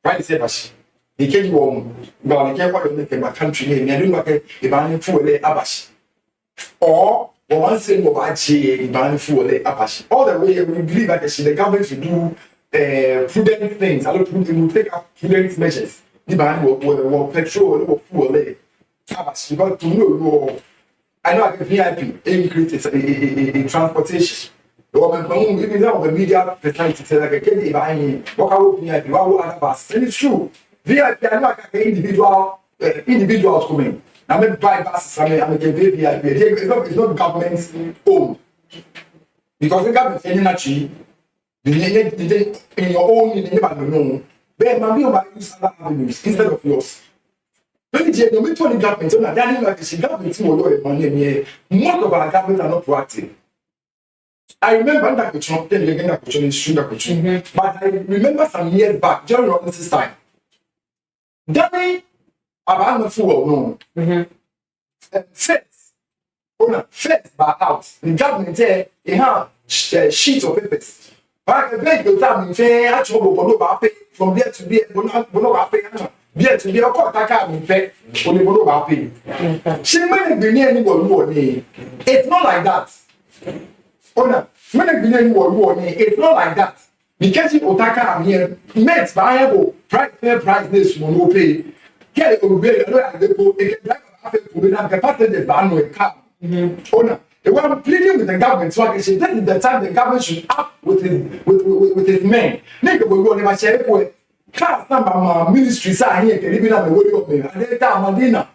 Price the bash. The kitty warm, but I can't work in my country name. I don't like a banning for the abash. Or one thing about G, banning for the abash. All the way we believe that the government should do prudent things. I don't think take up prudent measures. The ban will petrol or fuel. Abash, because to know. I know I can VIP increase in transportation. Even now the media pretend to say like a kid behind what I will VIP, what will other bus. And it's true. VIP, I know I can individuals coming. I mean buy buses, I mean VIP. It's not government's owned. Because the government is actually in your own you never know. But maybe you might use other avenues instead of yours. When you meet one government, so that government will money. Most of our governments are not proactive. I remember that question, but I remember some years back during Robinson's time. Danny, I'm not full no. First, by out. The government there, they have sheets of papers. But I can make the time in fair, actually, from there to there, Bien to be a court attack in fact, only one of pay. She may be near anybody. It's not like that. When be near anybody, it's not like that. Because you Otaka here, met viable price this will pay. Get away, I go, it can have capacity the ban with cap. Owner, the one pleading with the government, so I can say that is the time the government should act with his men. Nigga will go never share it. Class number ministries are here, can even have a word of me. And then Madina,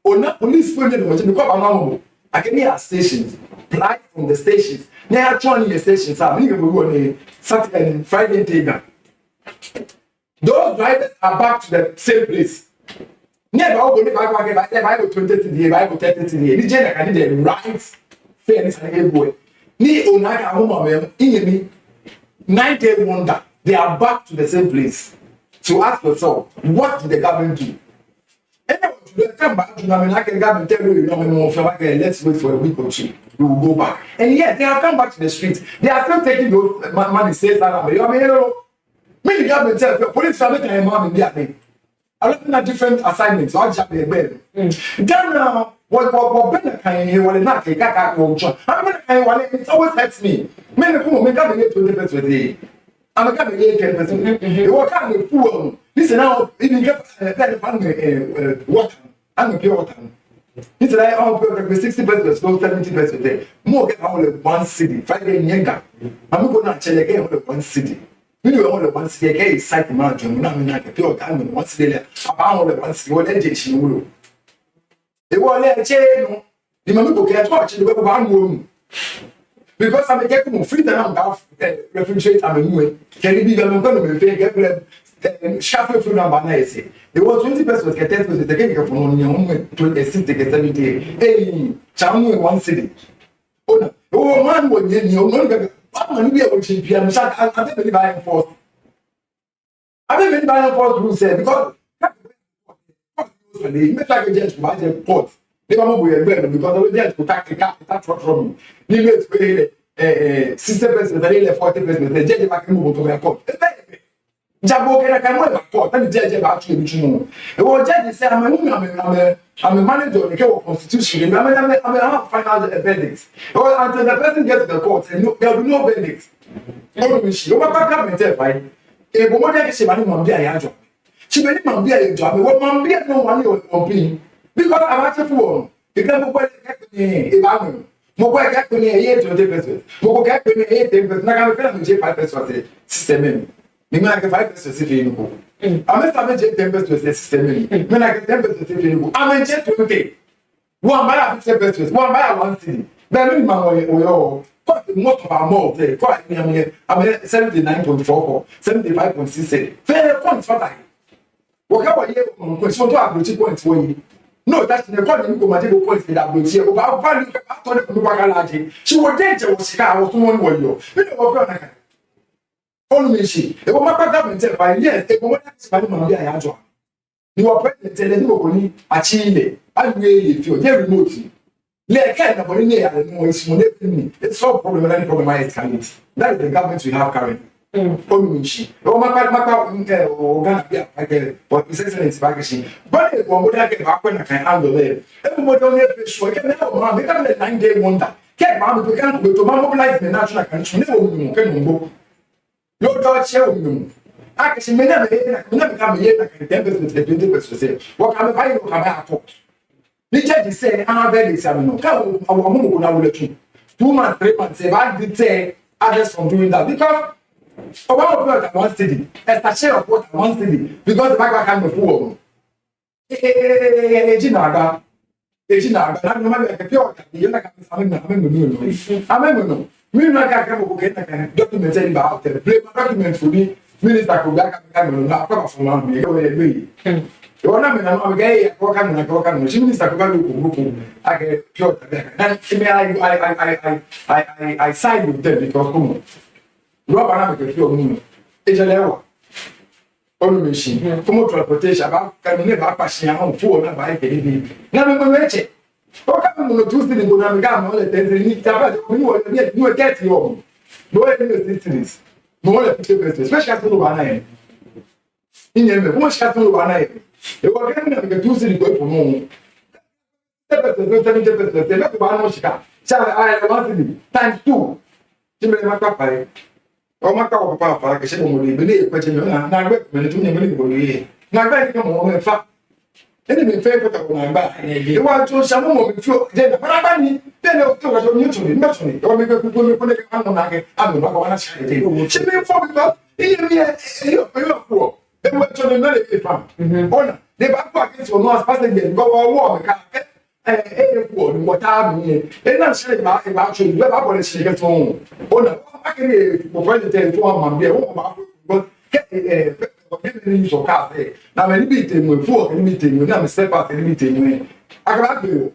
or not police for the I can hear stations, blind from the stations. They are 20 stations. I'm going to Saturday and Friday day. Those drivers are back to the same place. Never open the Bible 20 to the Bible 30 to the general can the right fairness and everywhere. Ni Onaka home in 9-day wonder. They are back to the same place. So ask yourself, what did the government do? Anyone to come back to the government tell you, let's wait for a week or two. We will go back. And yet they have come back to the streets. They are still taking those money says that many government tell you, police are making a mom in their name. I'm looking at different assignments. I'll jump in bed. Then what better can you want not take a it always hurts me. Many people make up 20% a day. I'm a coming 10%. You walk out with poor. Listen now, even get water. I'm a pure water. It's like I'll put 60%, no 70% a day. More get only one city. Friday in Yenga. I'm going to tell again only one city. We do only one city again, site management. I'm not a pure time one city. About only one city. What education? They won't let a chain. The Mamuko can't watch the web of one room. Because I'm a getting free the refrigerator. I'm a new. Can you be going to get shuffle through number 90? It was 20% get 10% the cake from your home 26 to 70. Hey, Chamu one city. Oh, man, when you know, I'm be able to be a shot. I don't believe I am forced. I don't believe I am forced to say because they make like a judge to buy the port. They don't know where because the judge will take the cat from me. They make 60%, 40%. The judge back move to their court. Jabo can I come over court and the judge about you. The word judge say I'm a manager of the constitution. I'm a final verdict. Or until the person gets to the court and there will be no verdict. No matter what fine. A woman she man be a job. She may not be a job. What man be no money on me. Because I'm actually for the government if I'm more get me a year to 20%. More get me 8%. Now I'm going to 5% system. You like a 5% system. I'm not 10% system. When I get 10% system, I'm in jet 20. One by 50%, one by 1 city. Then most of our more there. Quite I mean 79.44, 75.68. Fair points for that. Whatever year question to approach points for you. No, that's the point. You go points in that blue. About value after the she was danger was scar was one way. You know only she. The woman government said by yes, the woman is by the you are pregnant and you only a Chile. I really feel very remotely. It's so problem and any problem I can it. That is the government we have currently. Only she. Oh, my but it's excellent packaging. But it won't get back when I can handle it. Everybody don't have to show. Can help, mom. They can't let 9-day wonder. Can't, mom, we can't go to mobilize the national country. Never go. Your daughter share with you. Actually, never come here like 10% 20%. What can I buy? What can I talk? The judge say, I'm very examining. Come on, 2 months, 3 months. If I did say others from doing that, because about what I want to do, as a share of what I want to do, because the back can be full. Ejinaga, I'm not a pure. You're not coming. I'm we not get documented about the documents will be minister could back up from me. You want to know gay, walking, she minister could I get pure. And I side with them because Rob and I feel moon. It's a level. Only machine. Come on, transportation about can never pass on 4 by baby. Never it. How come you do things in Ghana? All the things you need to you get your no this. No especially as to Ghana. In the most as to Ghana. You are getting a do things go for more. 70%, they make one more shika. I want to times 2. You may not pay. Oh, my papa, I can believe question. Now, wait, when you believe. Now, I come home and fact. Enemy favorite of my back. You want to some woman feel then, but I mean, then you'll tell us mutually, naturally, or maybe people put it on the market. I'm not going to say it. She may fall because you're poor. They went to the military farm. Honor, they back pockets for most passengers go all war. What I'm here, and not say about you, where I want to see it home. Honor, I can provide the telephone, my dear, but use of cars there. Now, many people will for any meeting, when I'm step out any meeting. I got to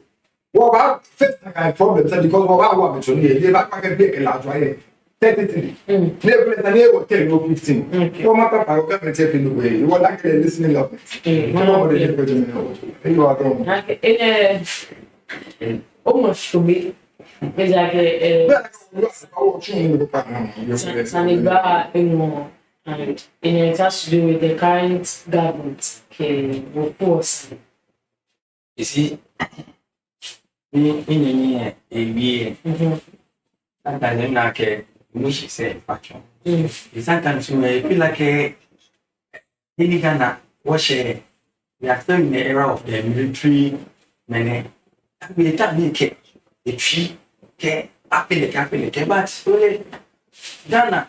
what about first problems because what I want to do, they back a big large way. 33. Never let any of 10 or 15. No matter how come and take in the way. You want like listening up. You are almost to be exactly and it has to do with the current government. Of course. You see, in a year, and then like a wish say factual. Sometimes you may feel like a Ghana was we are still in the era of the military men. We don't need a tree, apple, but Ghana,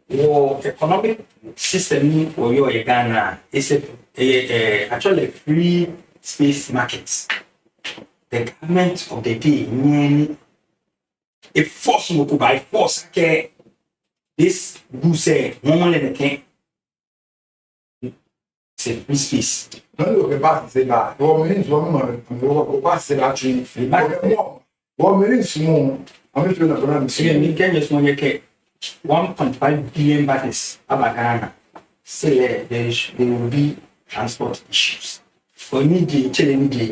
your economic system for your Ghana is actually a free space market. The government of the day, a force will by force, okay, this goose, no the king. It's a free space. No, look about say that. 1 minute, 1 month, and over say that tree. 1 minute, small. I'm not feeling around. So, you can just want to 1.5 billion bahters about Ghana. Say there will be transport issues. For me,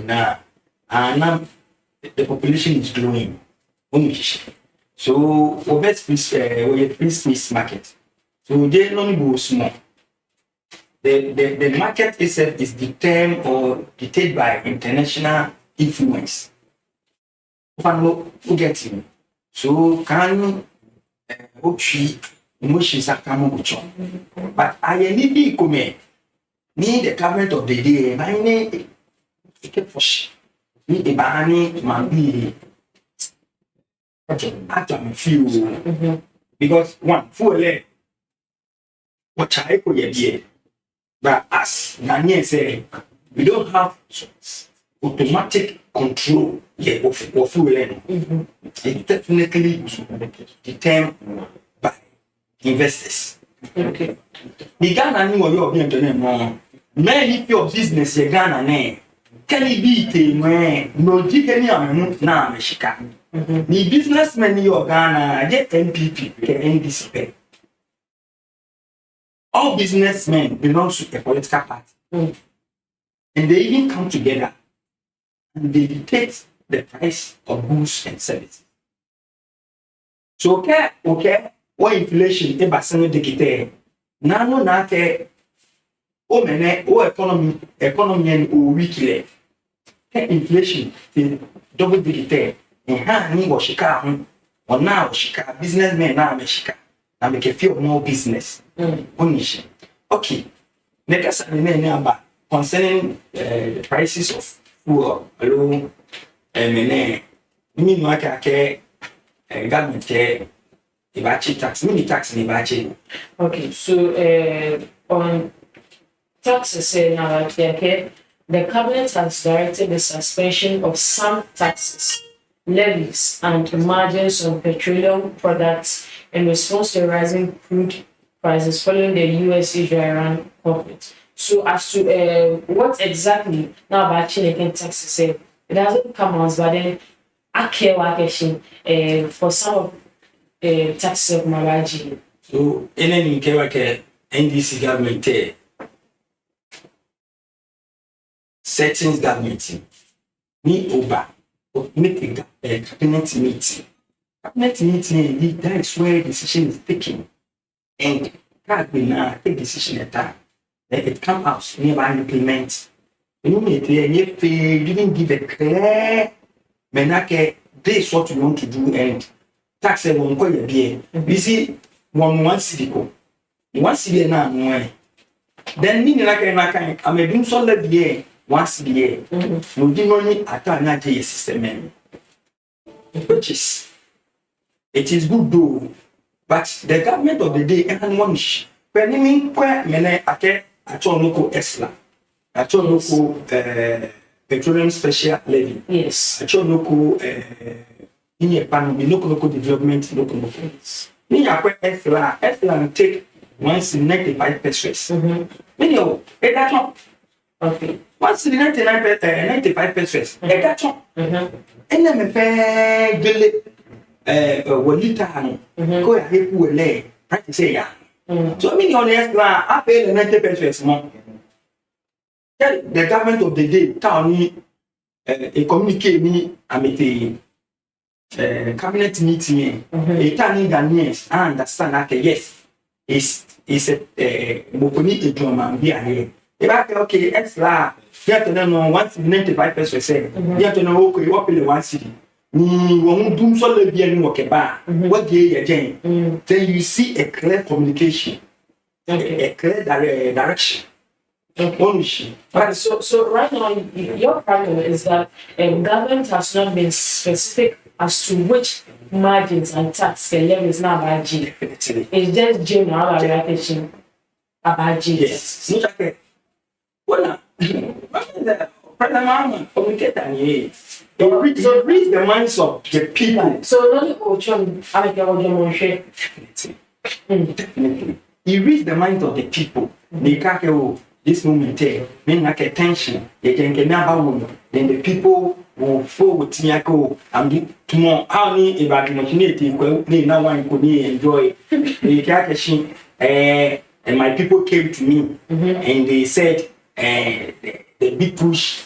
now, and the population is growing. So, we have free space market. So, they don't go small. The market itself is determined or dictated by international influence. Who gets me? So can emotions are coming with but I need the government of the day. I need for need the banning might be few because one full what I could be. But as Daniel said, we don't have automatic control of fuel. It's definitely determined by investors. Okay. The Ghana knew what you're being done. Many your business, the Ghana, can it be the no digging now, Michigan? The businessmen in your Ghana, get MPP, NDC. All businessmen belong to a political party. And they even come together and they dictate the price of goods and services. So, okay, what inflation is basically dictated. Now, no, not economy and weekly. Inflation is double dictated. And how ni washika or now washika businessmen now meshika. I make a few more business. Okay. Next, concerning the prices of fuel, alone, and government tax, mini tax in the Okay, so on taxes, now, the cabinet has directed the suspension of some taxes, levies, and margins on petroleum products in response to rising crude prices following the US-Israel conflict. So as to what exactly now about Chineke taxes, it hasn't come out, but then for some of taxes of Maraji. So any NDC government certain government need over make a cabinet meeting. Cabinet meeting, that is where decision is taken. And that will now take decision at time. Then it comes out nearby implement. You didn't give a clear menake this is what you want to do and tax won't call your beer. You see, one city go. One city now, then meaning like I'm a doing so let year once a year. No, you only attack a system. Which is it is good though, but the government of the day and one when you mean quite many at all local Esla, at all local petroleum special levy. Yes. At all local in a pan local development local. Esla take once in 95 pesos. Many of it that one. Okay. Once in 95 pesos, it that one. And then me fair gele walita go ahead who lay practice ya. So many on the extra I pay the 90 pesos more. The government of the day town a communicate me amete cabinet meeting a turning Ghanaians I understand that yes is a moponi ejoma bi ahe e ba okay extra get to know 195 pesos say get to know okay what pay 1 cedi ni won dum so la bia ni wo keba what dey ye gen then you see a clear communication a clear direction. Okay. Right, so right now, your problem is that government has not been specific as to which margins and tax can levels now about G. Definitely. It's just general orientation about G. Yes. Not okay. Well, communicate it reads the minds of the people. So, not Ochon, I definitely. He reads the minds of the people. They can't this moment mean like attention they can get now then the people will forward to and tomorrow how many imagination now one could enjoy the and my people came to me and they said the big push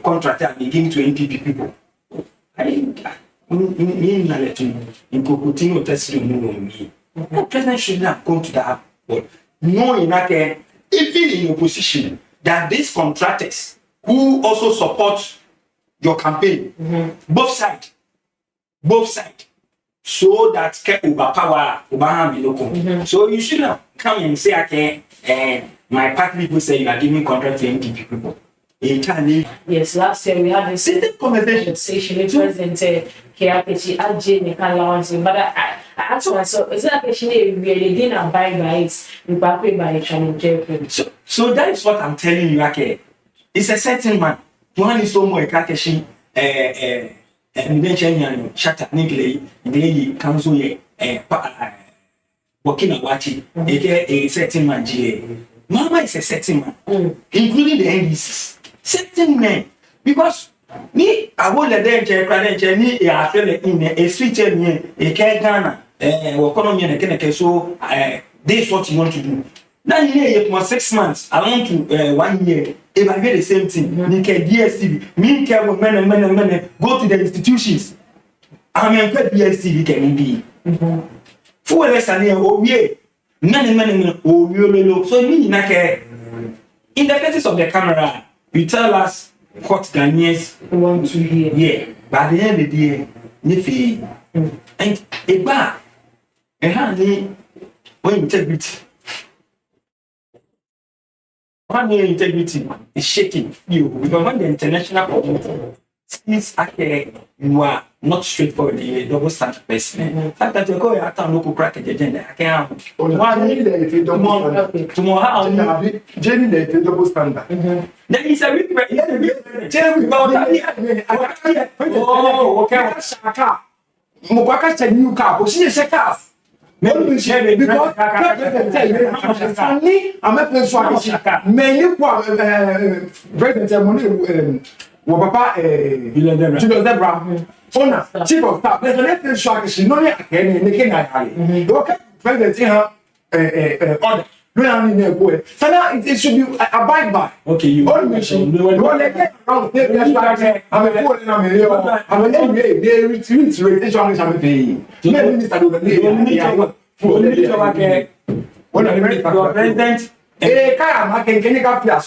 contractor begin to NPP people. The president should not come to that but knowing that even in opposition, that these contractors who also support your campaign, both sides, so that can overpower local. So you should not come and say, okay, my party people say you are giving contract to NDP people. Yes, last year we had this conversation with President Kiakechi Ajay Nekalawansi, but I asked myself, is that actually really didn't abide by it in Bakwe by Channel? So that is what I'm telling you, okay. It's a certain man. One is so more Kakeshi, Shatta Nigley, the council, working a watching, a certain man, Mama is a certain man, including the NDCs. Certain men, because me, I won't let them check, me, I feel in a switch in a care Ghana, economy and a can so this is what you want to do. Now, here, it was 6 months, I want to 1 year. If I get the same thing, me can DSTV, me care with men and go to the institutions. I mean, DSTV can be. For less than a year, men, oh, you so me, in the faces of the camera. You tell us what Ghanaians want to hear. Yeah, by the end of the day, if and a bar, and honey, when integrity. One year integrity is shaking you because when the international community sees you are not straightforward, a double standard person. Sometimes you go out and local crack agenda. I can't. Tomorrow, Jenny, the double standard. There is a big oh, okay. Shaka. Mokaka new car, but she is a car. Maybe because I'm a place for many President Papa Julius Debra, owner, chief of staff. There's an FL shock. She know it again in the Kenya. Okay, President order. So now it should be abide by. Okay, you mentioned I'm a fool and I'm an NBA. They retreat I'm a paying. Minister your president.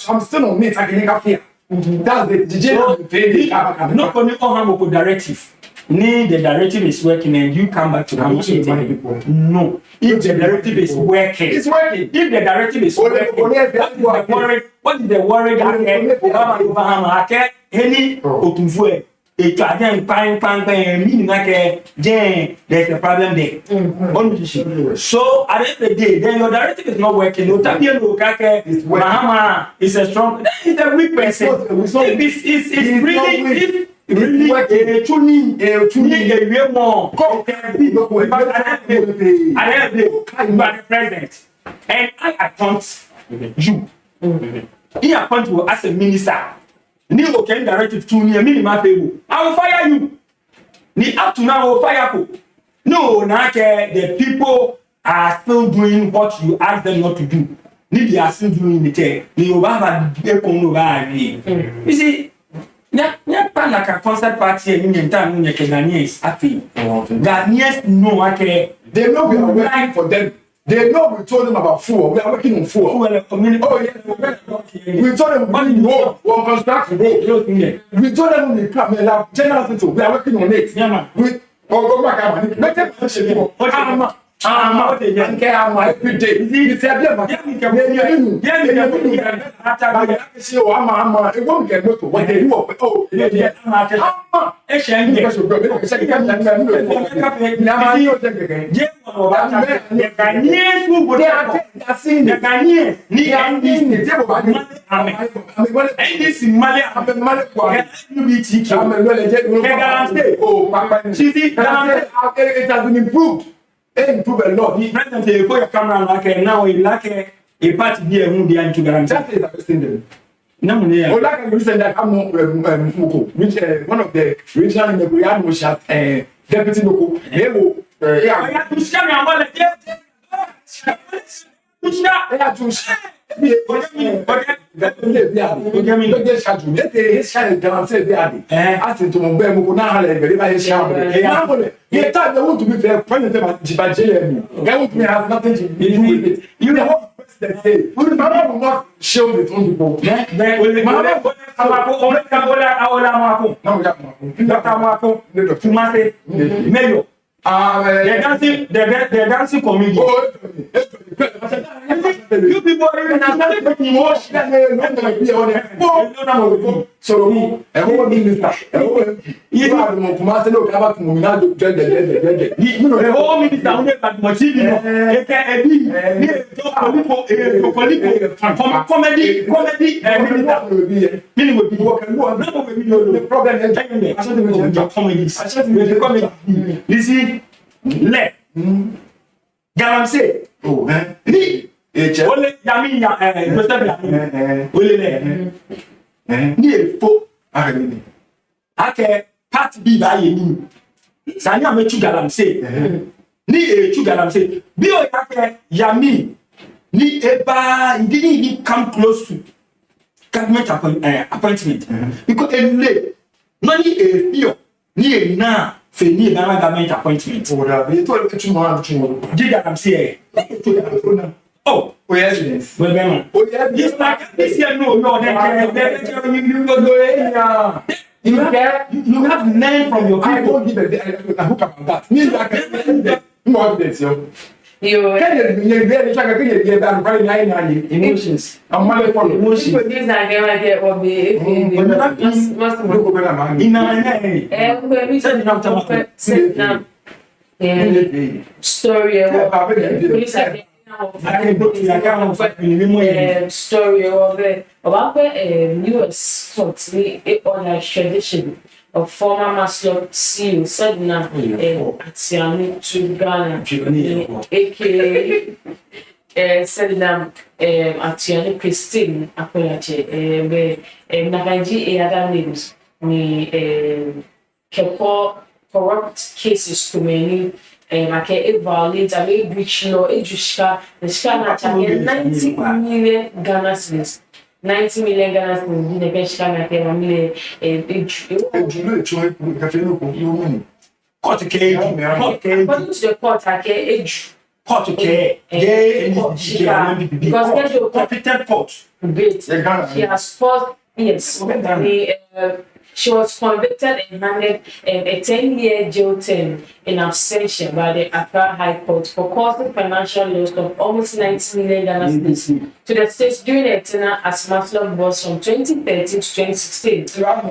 I'm still on me. I can that's the not only on directive. Need the directive is working and you come back to people. No. If the directive is working, it's working. If the directive is working, what is the worry that any otunfue there's a problem there. So at the end of the day, then your directive is not working. Is a strong, it's a weak person. It's really president. and I appoint you. He appoint you as a minister. Ni okay directive to me minimum favor. I will fire you. Ni up to now I will fire you. No, the people are still doing what you ask them not to do. They are still doing it. You see, like a concert party and in time Ghanaians happy. Ghanaians know they know we are working for them. They know we told them about food. We are working on food. Oh yeah, we told them money road, we construct road. We told them we come general hospital. We are working on it. Yeah man. We go back and make them every day. You say it has been improved. Improve a lot. The president before your camera like now he like a party be a moon the anti guarantee. That is understanding. No, yeah. Oh, like I said that I'm which one of the regional in the Guyana was deputy local. They will yeah. To scam your wallet. Have nothing to do with it. You know Mama will not shield its own people. The dancing comedy. You people so everyone minister. You are the most look about the whole minister only but motive comedy the problem is comedy. Listen, let Galamse. Oh, ni ole yami Joseph ole ni efo ake part B ba ye ni sani amechu Galamse ni echu Galamse bi o ake yami ni eba he didn't even come close to government appointment because ele no ni e fear ni e na fe ni government appointment. Oh, yes. Well, man. Oh, yeah. This like this year, no, you have learned from your people. I don't give a hook about that. No evidence, yo. Emotions. I'm money for emotions. These are get what be story story about US court on tradition of former Muslim CEO said now Atiani to Ghana, aka said now Atiani Christine Apolache, Nagaji other names ni kepo corrupt cases to many. It violates a breach law, the scan 90 million Ghana cedis. 90 million Ghana cedis, the best can I tell me she was convicted and handed a 10-year jail term in absentia by the Accra High Court for causing financial loss of almost 90 million Ghana cedis to the states during her tenure as Muslim boss from 2013 to 2016.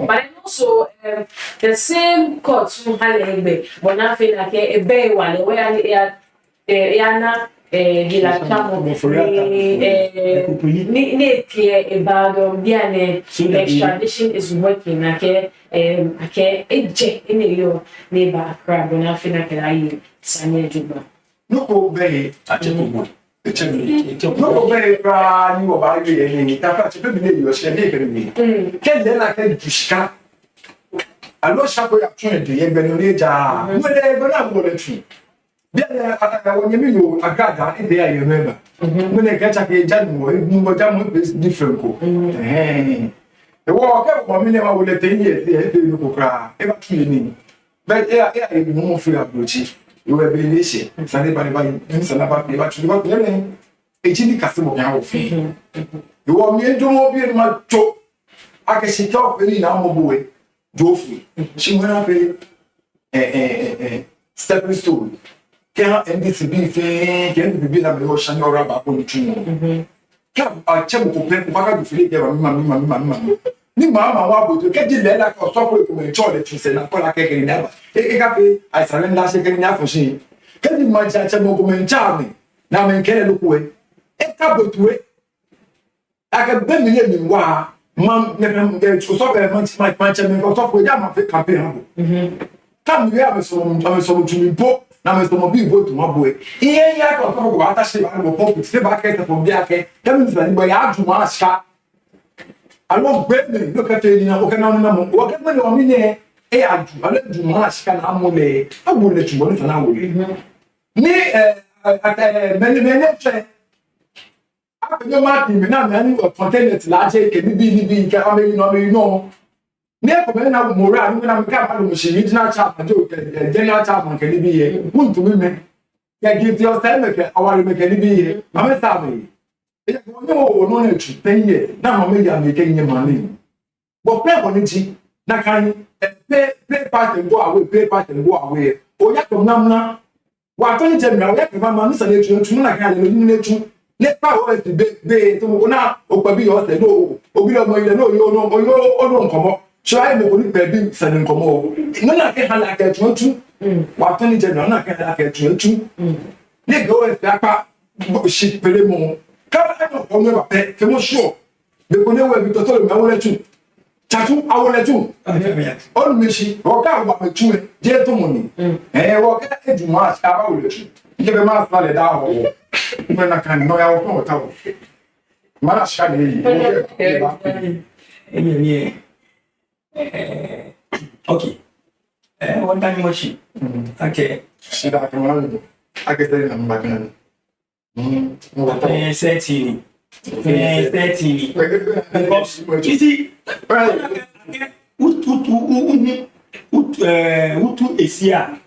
But then also, the same court who had but now feel like a bay one where Yana. Extradition is working. No, very No very brand new about you any that to be you share me. Can then I can dushka. I know shapo ya trying to yen benoneja. When they go na go tree. Then when you mean you agada in there you remember. When they catch up a January, no jam is different go. The walk up for me never will let 10 years you go cry. Ever kill me. But yeah, you no free approach. You were being lazy. Sunday by in Sanaba, but you got learning. A chili customer can have fee. You want me to move in my toe. I can sit off any now boy. Joffrey. She went up a stepping stool. Can't end this be fair. Can't be like the ocean or rubber on the tree. Can't I check to play to feel there, mamma. Ni mama wabo to get the letter or software to enjoy the truth and call a cake in never. I surrender second half of she. Can you imagine a chemo charming? Now, men can look away. A couple to it. I can bend me in wa. Mum, to stop a month, my mansion, and software jam campaign. Come, we have some to me book. Now, Mr. Mobile go to my boy. Here, I can talk about that ship. I will pop it, step back from the arcade. That means that I have to mask. I won't break me. Look at it. Okay, no. What can you mean? I let you mask and amole. I will let you go for now. Me, many after your marketing, now many of containers large can be no. Never when I'm moral, when I'm capable machine, it's not chap and joke, general chap and can be here. Won't to women. Can give your stomach, our can be here. I'm a family. No, 10 years. Now, maybe I'm making your money. But play on it. Now, can play part and go away, play part and go away. Oh, yeah, come now. What can you tell me? I have my money selection to like I let you. Let power to be to now, or be yours, no, or be no, come up. So I am going to be sending come over. No, I can't like a true. What can you tell me? I can't like a true. Let go as that shit, pay more. I don't know pet, come sure. The Conewa with the total, I will let you. Tattoo, I will let you. On Michi, walk out about the two, gentlemen. And walk at you, March, I will let you. Give a mouth like that. When I can know our hotel. March, okay. What time was she? Okay. She got around. I get there in my man. 13. Because you see, Utu Asia,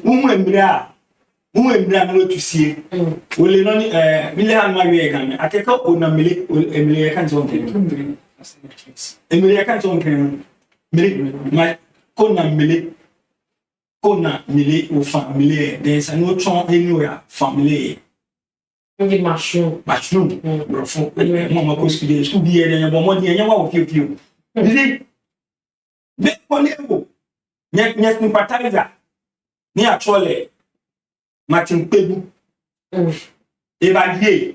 Umembra no to see. Will not Millian Maria. I take up on a Emilia Canton. Emilia Canton. My Kona Millie or family. There's a no chance anywhere family. Mushroom, Mama Coski, to be a money and your few. Big Polio, Net Pataliza, near Trolley, Martin Pebu, Evangel,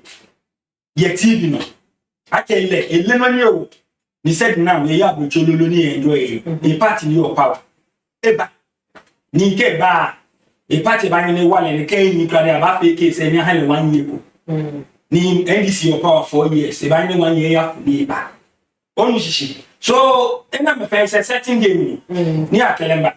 yet TV. I can let a lemon year. He said now, we have with Choluni enjoy a party in your power. Eba, Nike bar, a party banging a wall and a cane you can have a case and you had 1 year. Ni NDC your power 4 years. If I know 1 year after be back. Only she. So, and I'm a face setting game. Near Kalemba.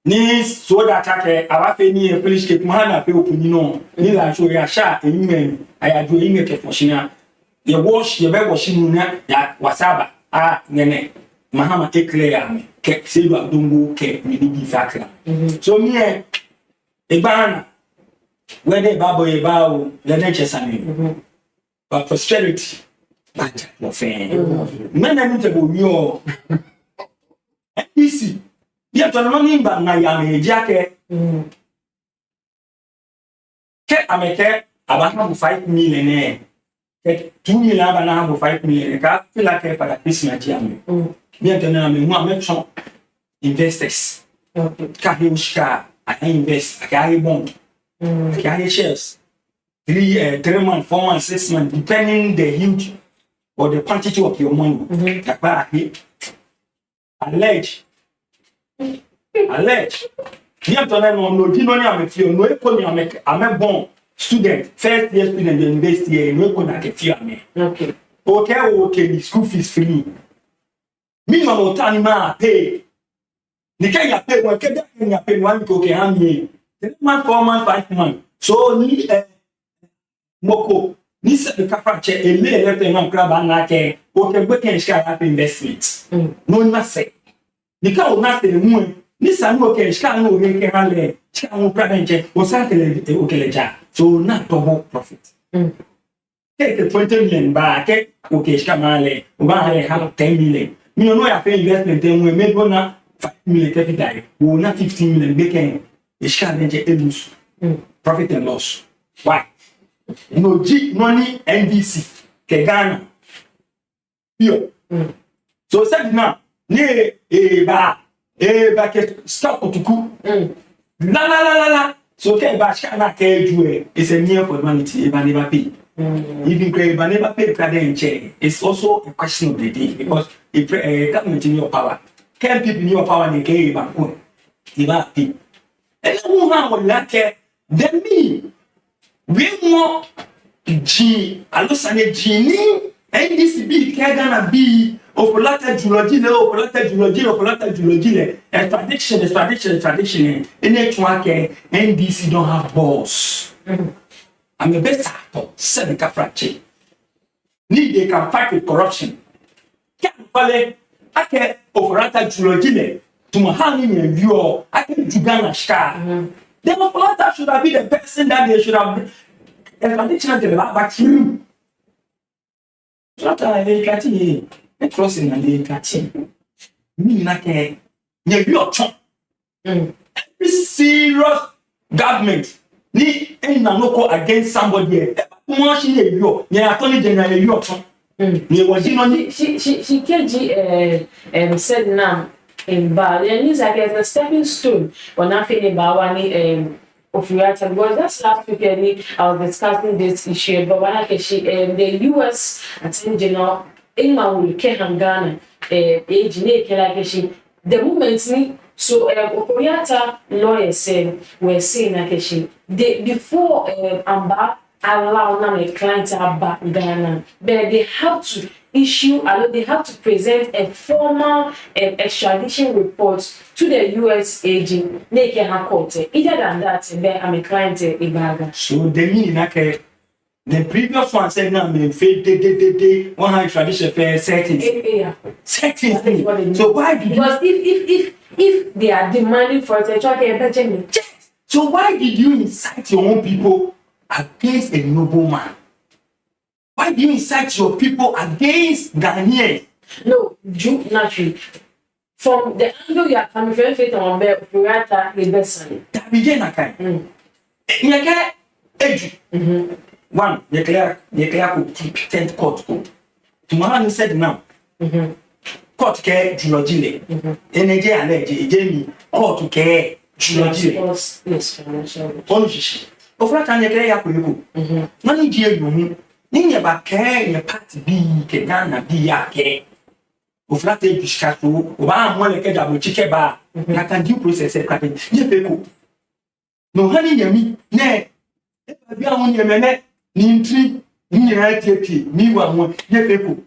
Ni so that I have any police keep Mahana people, you know. Nila show ya sha, and you I are doing it for Shina. You wash your bed washing that wasaba. Nene. Mahama take clear. Kept silver dungo, kept me be factor. So, me a banana. When they babble about the nature sign, but prosperity, but no fan. Men are not you. Easy. Yet, on money, but now I'm a jacket. Cat, I make about 5 million. 2 million, and 5 million. I feel like I have a Christmas jam. Yet, I'm make some investors. Kahiushka, I invest, I carry bond. Carry shares 3 months, 4 months, 6 months, depending the huge or the quantity of your money. Allege. You have to know no, I'm a few, no, I'm a bon. student, first year student, university, no go na kefi ame. Okay. Okay, the school fees free. Minimum time ma pay. Ni can ya pay, one can ya pay one go okay ame. 3 months, 4 months, 5 months. So ni moko ni se the kafa che e me left na kraba na ke okay go can share have investment. No na say. Ni ka o na say mu ni sa no okay share no we ke hale. Share no kraba nche o sa ke okay ja. So na double profit. Take 20 million back, okay, Skamale, Ubahale have 10 million. You know, I pay investment, and we may go now 5 million capital, we not 15 million, making a scavenger lose profit and loss. Why? No G money NDC, Kegana. Here. So, said now, near a bar, stop to cook. La. So, Kebashana Kejue is a near for humanity, if I never pay. Even great, but never pay credit. It's also a question of the day because if government in your power, can people in your power and gay back home? And who have like then me, we more G, I lost an G, and this be gonna be of latter geology, and tradition, and each one NDC don't have balls. I'm a better actor, seven fracture. Need they can fight with corruption. Can't follow. I can overrata Julogine to Mahani and you. I can Jugana Star. Then Opalata should have been the person that they should have been. Traditional but you. Not a catty, a crossing and a catty. Me like a your chop. Every serious government. Ni na no go against somebody mo shi le yo ni attorney general yo ton ni wo ji no ni she KG said now in Bali and it's like a stepping stone when I feel about one of reality because that's last week I was discussing this issue but when I she the US attorney general in my will Ghana age ne like she the moment ni so Okoyata lawyer said we're saying like they before Amba allow now a client to have back Ghana, but they have to issue, they have to present a formal extradition report to the US agent. They can have court. Either than that, I'm a client Ibaga. So the meaning like the previous one said now me fail day 100 tradition fair settings. Settings. So why did because if they are demanding for it, so why did you incite your own people against a nobleman? Why do you incite your people against Ghanaians? No, naturally. From the angle you are coming from, faith on Burata, the best. That begin a kind. One, the clerk could tent court. Tomorrow he said now. Court care Julogile. Energy and Jamie, court care Julogile. Yes, financial. Only Ofra and the clerk. Money dear you. Ninya ba care your party be Kegana be ya care. Ofra take Bishkato, Oba one like a chicken bar. I can do process a crapping. Ye no honey, yummy, nay. Be on your minute. Nintri ni right me one ye people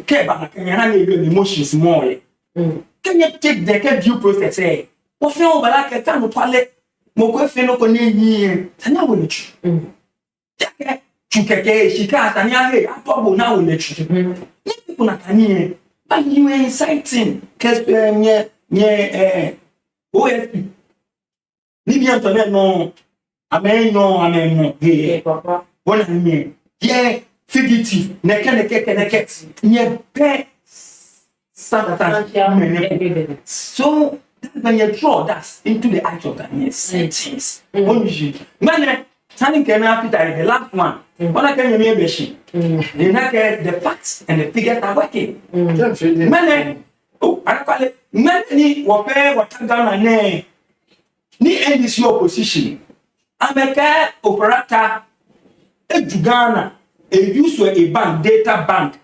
care ba can handle your emotions more can you take the due process o fe o bala ke kan pale mo ko fe no ko ni tana wo ni chu take chukeke shika tania he atobo na wo ni chu ni people na kan but you inciting cause OSP ni bi antoine no amen he papa. What I mean, yeah, fugitive, neke, yeah, pay so when you draw that into the act of that sentence, man, standing can the last one. What I can hear machine, the facts and the figures are working. Man, oh, I call it many what down and name. Ni end is your position. I'm a cat operator. Ghana, a use a bank, data bank,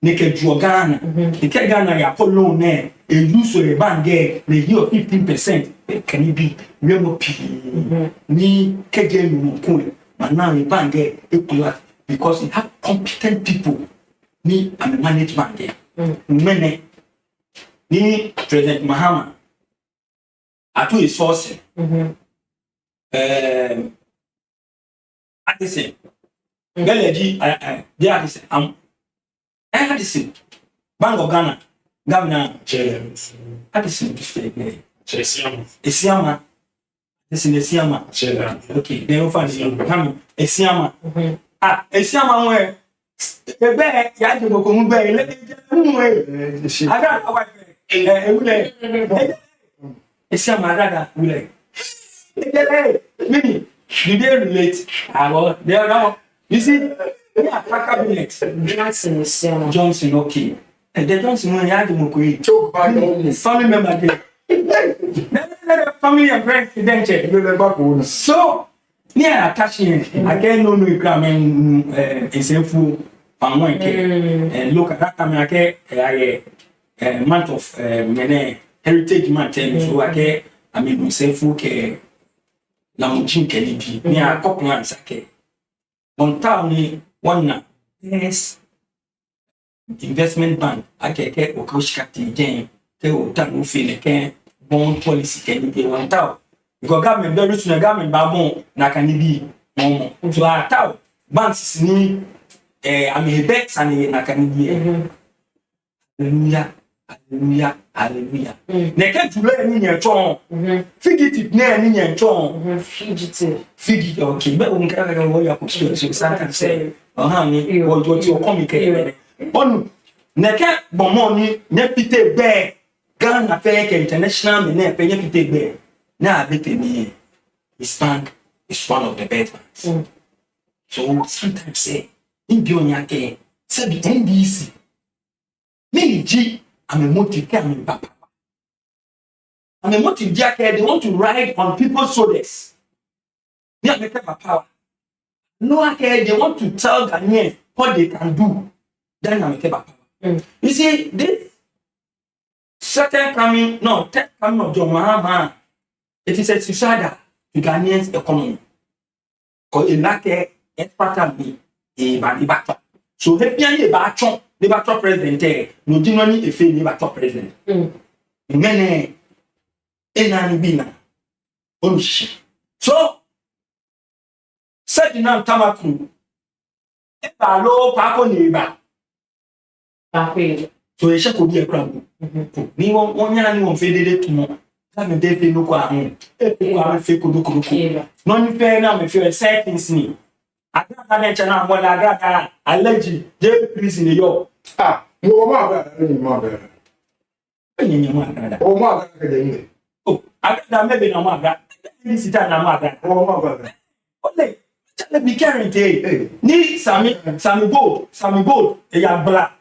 Nike Ghana, Nike Ghana, ya loan a use a bank there, the year 15%, can it be? Remo P. Ni KJ Mukui, But now you ban there because you have competent people. Me, I'm a management there. Many, me, President Mahama, I do his sourcing. Addison, Beleji, they are the Addison, Bank of Ghana, Governor, Addison, Isiama, this is Isiama. Okay, they will find coming. Isiama. Isiama, where the bear, Yago, I got a wife. Isiama, rather, will Mimi, did they relate? They are now. You see, yeah, cabinet. Johnson is Johnson, okay. And the Johnson when you had to family member. Family and friends, then so, yeah, attaching. I can't know you come and it's a full and look at that time. I get month of heritage month, so I get. I mean, say full care. La mujin kelibi ni akoko ansake on town one yes investment bank akeke okoshika tijen te o tanu fele ken bond policy kelibi one town because government very soon government ba bon na kanibi momo so ataw banks ni amebe and na kanibi hallelujah hallelujah neke jule ni nyenchon fugitive na ni nyenchon fugitive okay but we can go ya ko so sometimes say ni o ti o come ke onu neke bomo ni ne pite be Ghana fe ke international me ne fe ne pite be na abete ni his bank is one of the best banks so sometimes say in bionya ke say the NDC me ji I'm a motive, Papa. I'm a motive, Jack. They want to ride on people's shoulders. They are making power. No, they want to tell Ghanaians what they can do. Then I'm making power. You see, this third coming of John Mahama, it is a suicide to Ghanaians' economy. Because it lack a part me, a body back. So, if you are a batch, the battle president, no genuinely a failure battle president. Many enani bina. So, said now Tamaku, a low Paco neighbor. So, a shall be a crumb. Me one year anyone faded tomorrow. Come day no quam. If you could look, none fair now if you're a second me. I got one I got a legend, Jay prison in York. No mother. Oh, mother. Oh, I got maybe no mother. This is that mother. Oh, mother. Only let me carry it. Need Sammy gold, a young black.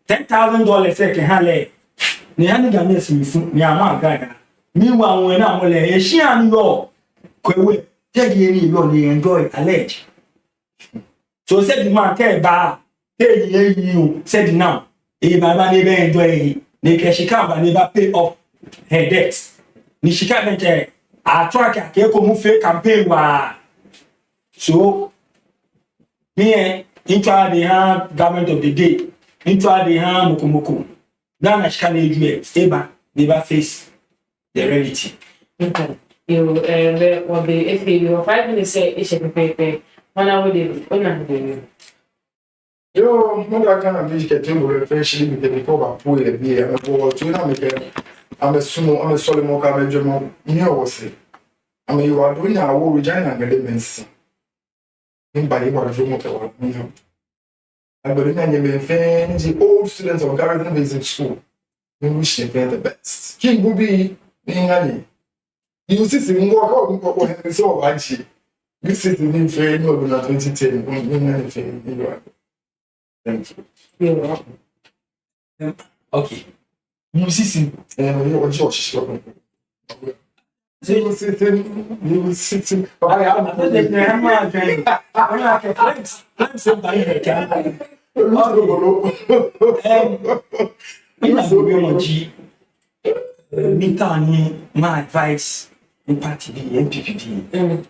$10,000 second hand. Niani Ganes, Niama Gaga. Meanwhile, when I'm a Shian law, Kwe, take any law, they enjoy allege. So said the man care ba you said now e baba never enjoy the cash can never pay off her debt ni shika benche a track ke ko mu fake campaign wa so me into the government of the day into the mokomoko na na shika na edu eba never face the reality you what the if you 5 minutes say e she pepe. Yo, mother can't be getting refreshing with the before pool and beer. I'm a sumo, I'm a solemn I'm a German. You was it. I mean, you are doing our Regina elements. In by what a room. I believe in the old students of garden basic school. We wish they the best. King will be in you see, him walk out or have so actually. This is the new fair, no, 2010. Thank you. You're welcome. Okay. You see, you're Josh. You will sit in. I am not the grandma. I'm not a flex. My advice in party B, MPPD.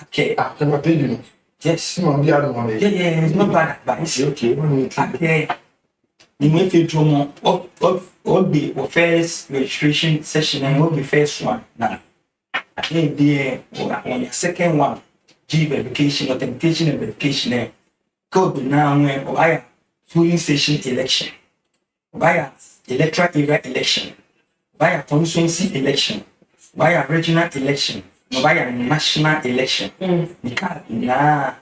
Okay. I'm not you. Yes. You want to be out of money. Yeah, it's not bad advice. Okay. Okay. The way you do of the first registration session and will be first one now. I think the on the second one, G verification, authentication and verification. Go now when via polling station election, via electoral area election, via constituency election, via regional election, via national election. Because now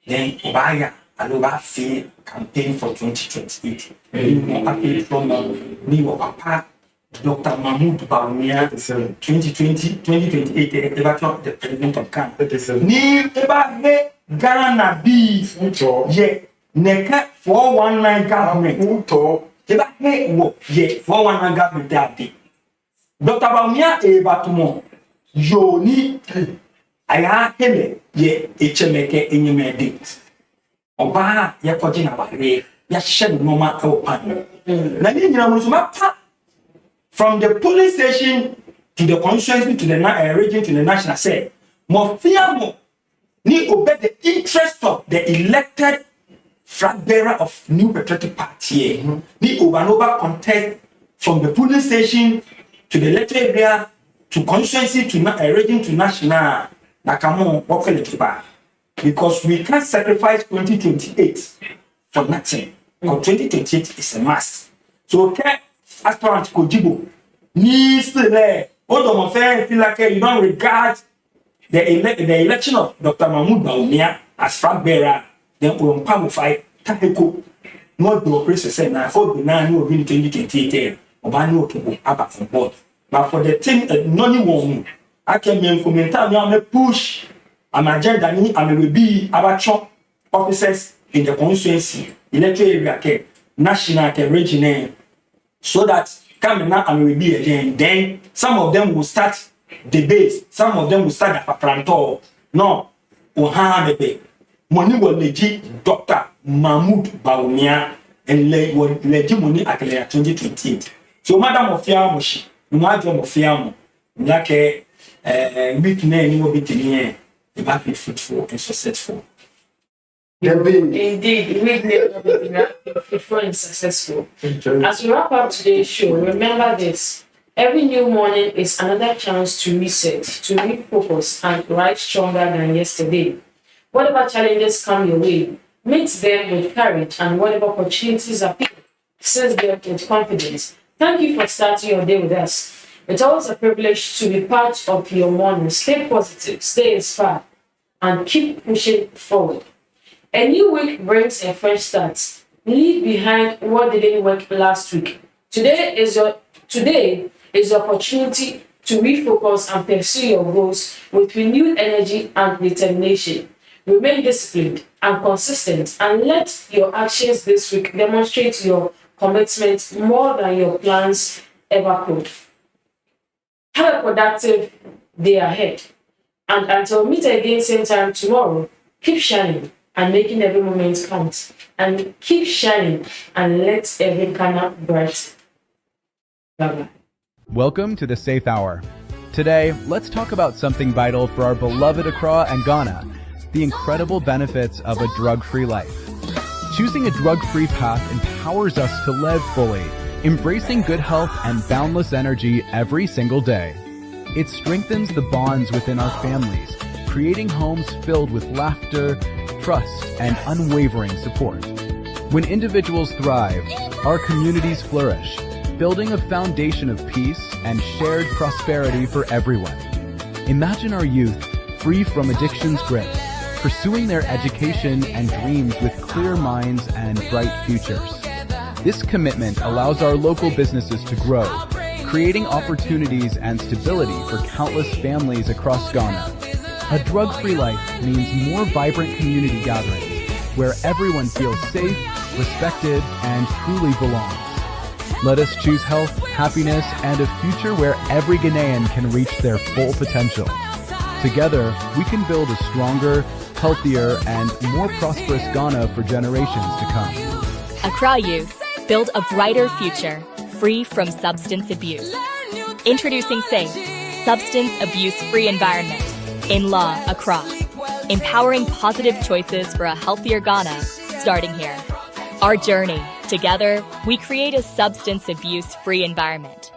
then via a fee campaign for 2028. You know, appeal from New Papa Dr. Mahmoud Bawumia 2028 electoral the president of Ghana. Ni eba Ghana be yeah neka 419 government eba wo yeah 419 government that day. Dr. Bawumia eba tumo yoni aya hele ye echemeke enyemede. Oba yakoje na ware ya hye no normal open. Na ni nyina mo so mapa from the police station to the constituency to the region to the national say mo fiamo ni obey the interest of the elected flag bearer of New Patriotic Party. Ni over contest from the polling station to the electoral area to constituency to region to national. Nakamo wakele tuba. Because we can't sacrifice 2028 for nothing. Because 2028 is a must. So okay, aspirant Kojibo needs to there. Although my feel like you don't regard the election of Dr. Mahmoud Bawumia as flag bearer, then we will pamify Taheko. Not the operation say now, all the 9 will win 2028 or ban no people about on board. But for the thing none one, I can be in commentator now push an agenda ni will be about officers in the constituency, electoral area, national, regional, so that coming now and will be again. Then some of them will start debate, some of them will start a plantor. No, bebe. Money will legit Dr. Mahmoud Bawumia and legit money at 2028. So Madam of Fiamoshi, Madam of Fiamo, like week name will be the might be fruitful and successful. Indeed, we will be fruitful and successful. As we wrap up today's show, remember this. Every new morning is another chance to reset, to refocus, and rise stronger than yesterday. Whatever challenges come your way, meet them with courage, and whatever opportunities appear, seize them with confidence. Thank you for starting your day with us. It's always a privilege to be part of your morning. Stay positive, stay inspired, and keep pushing forward. A new week brings a fresh start. Leave behind what didn't work last week. Today is the opportunity to refocus and pursue your goals with renewed energy and determination. Remain disciplined and consistent, and let your actions this week demonstrate your commitment more than your plans ever could. Have a productive day ahead. And until we meet again same time tomorrow, keep shining and making every moment count. And keep shining and let every corner bright. Bye-bye. Welcome to the Safe Hour. Today, let's talk about something vital for our beloved Accra and Ghana, the incredible benefits of a drug-free life. Choosing a drug-free path empowers us to live fully, embracing good health and boundless energy every single day. It strengthens the bonds within our families, creating homes filled with laughter, trust, and unwavering support. When individuals thrive, our communities flourish, building a foundation of peace and shared prosperity for everyone. Imagine our youth free from addiction's grip, pursuing their education and dreams with clear minds and bright futures. This commitment allows our local businesses to grow, creating opportunities and stability for countless families across Ghana. A drug-free life means more vibrant community gatherings, where everyone feels safe, respected, and truly belongs. Let us choose health, happiness, and a future where every Ghanaian can reach their full potential. Together, we can build a stronger, healthier, and more prosperous Ghana for generations to come. Accra Youth, build a brighter future, free from substance abuse. Introducing SAFE, Substance Abuse Free Environment, in Law, Accra. empowering positive choices for a healthier Ghana, starting here. Our journey. Together, we create a substance abuse-free environment.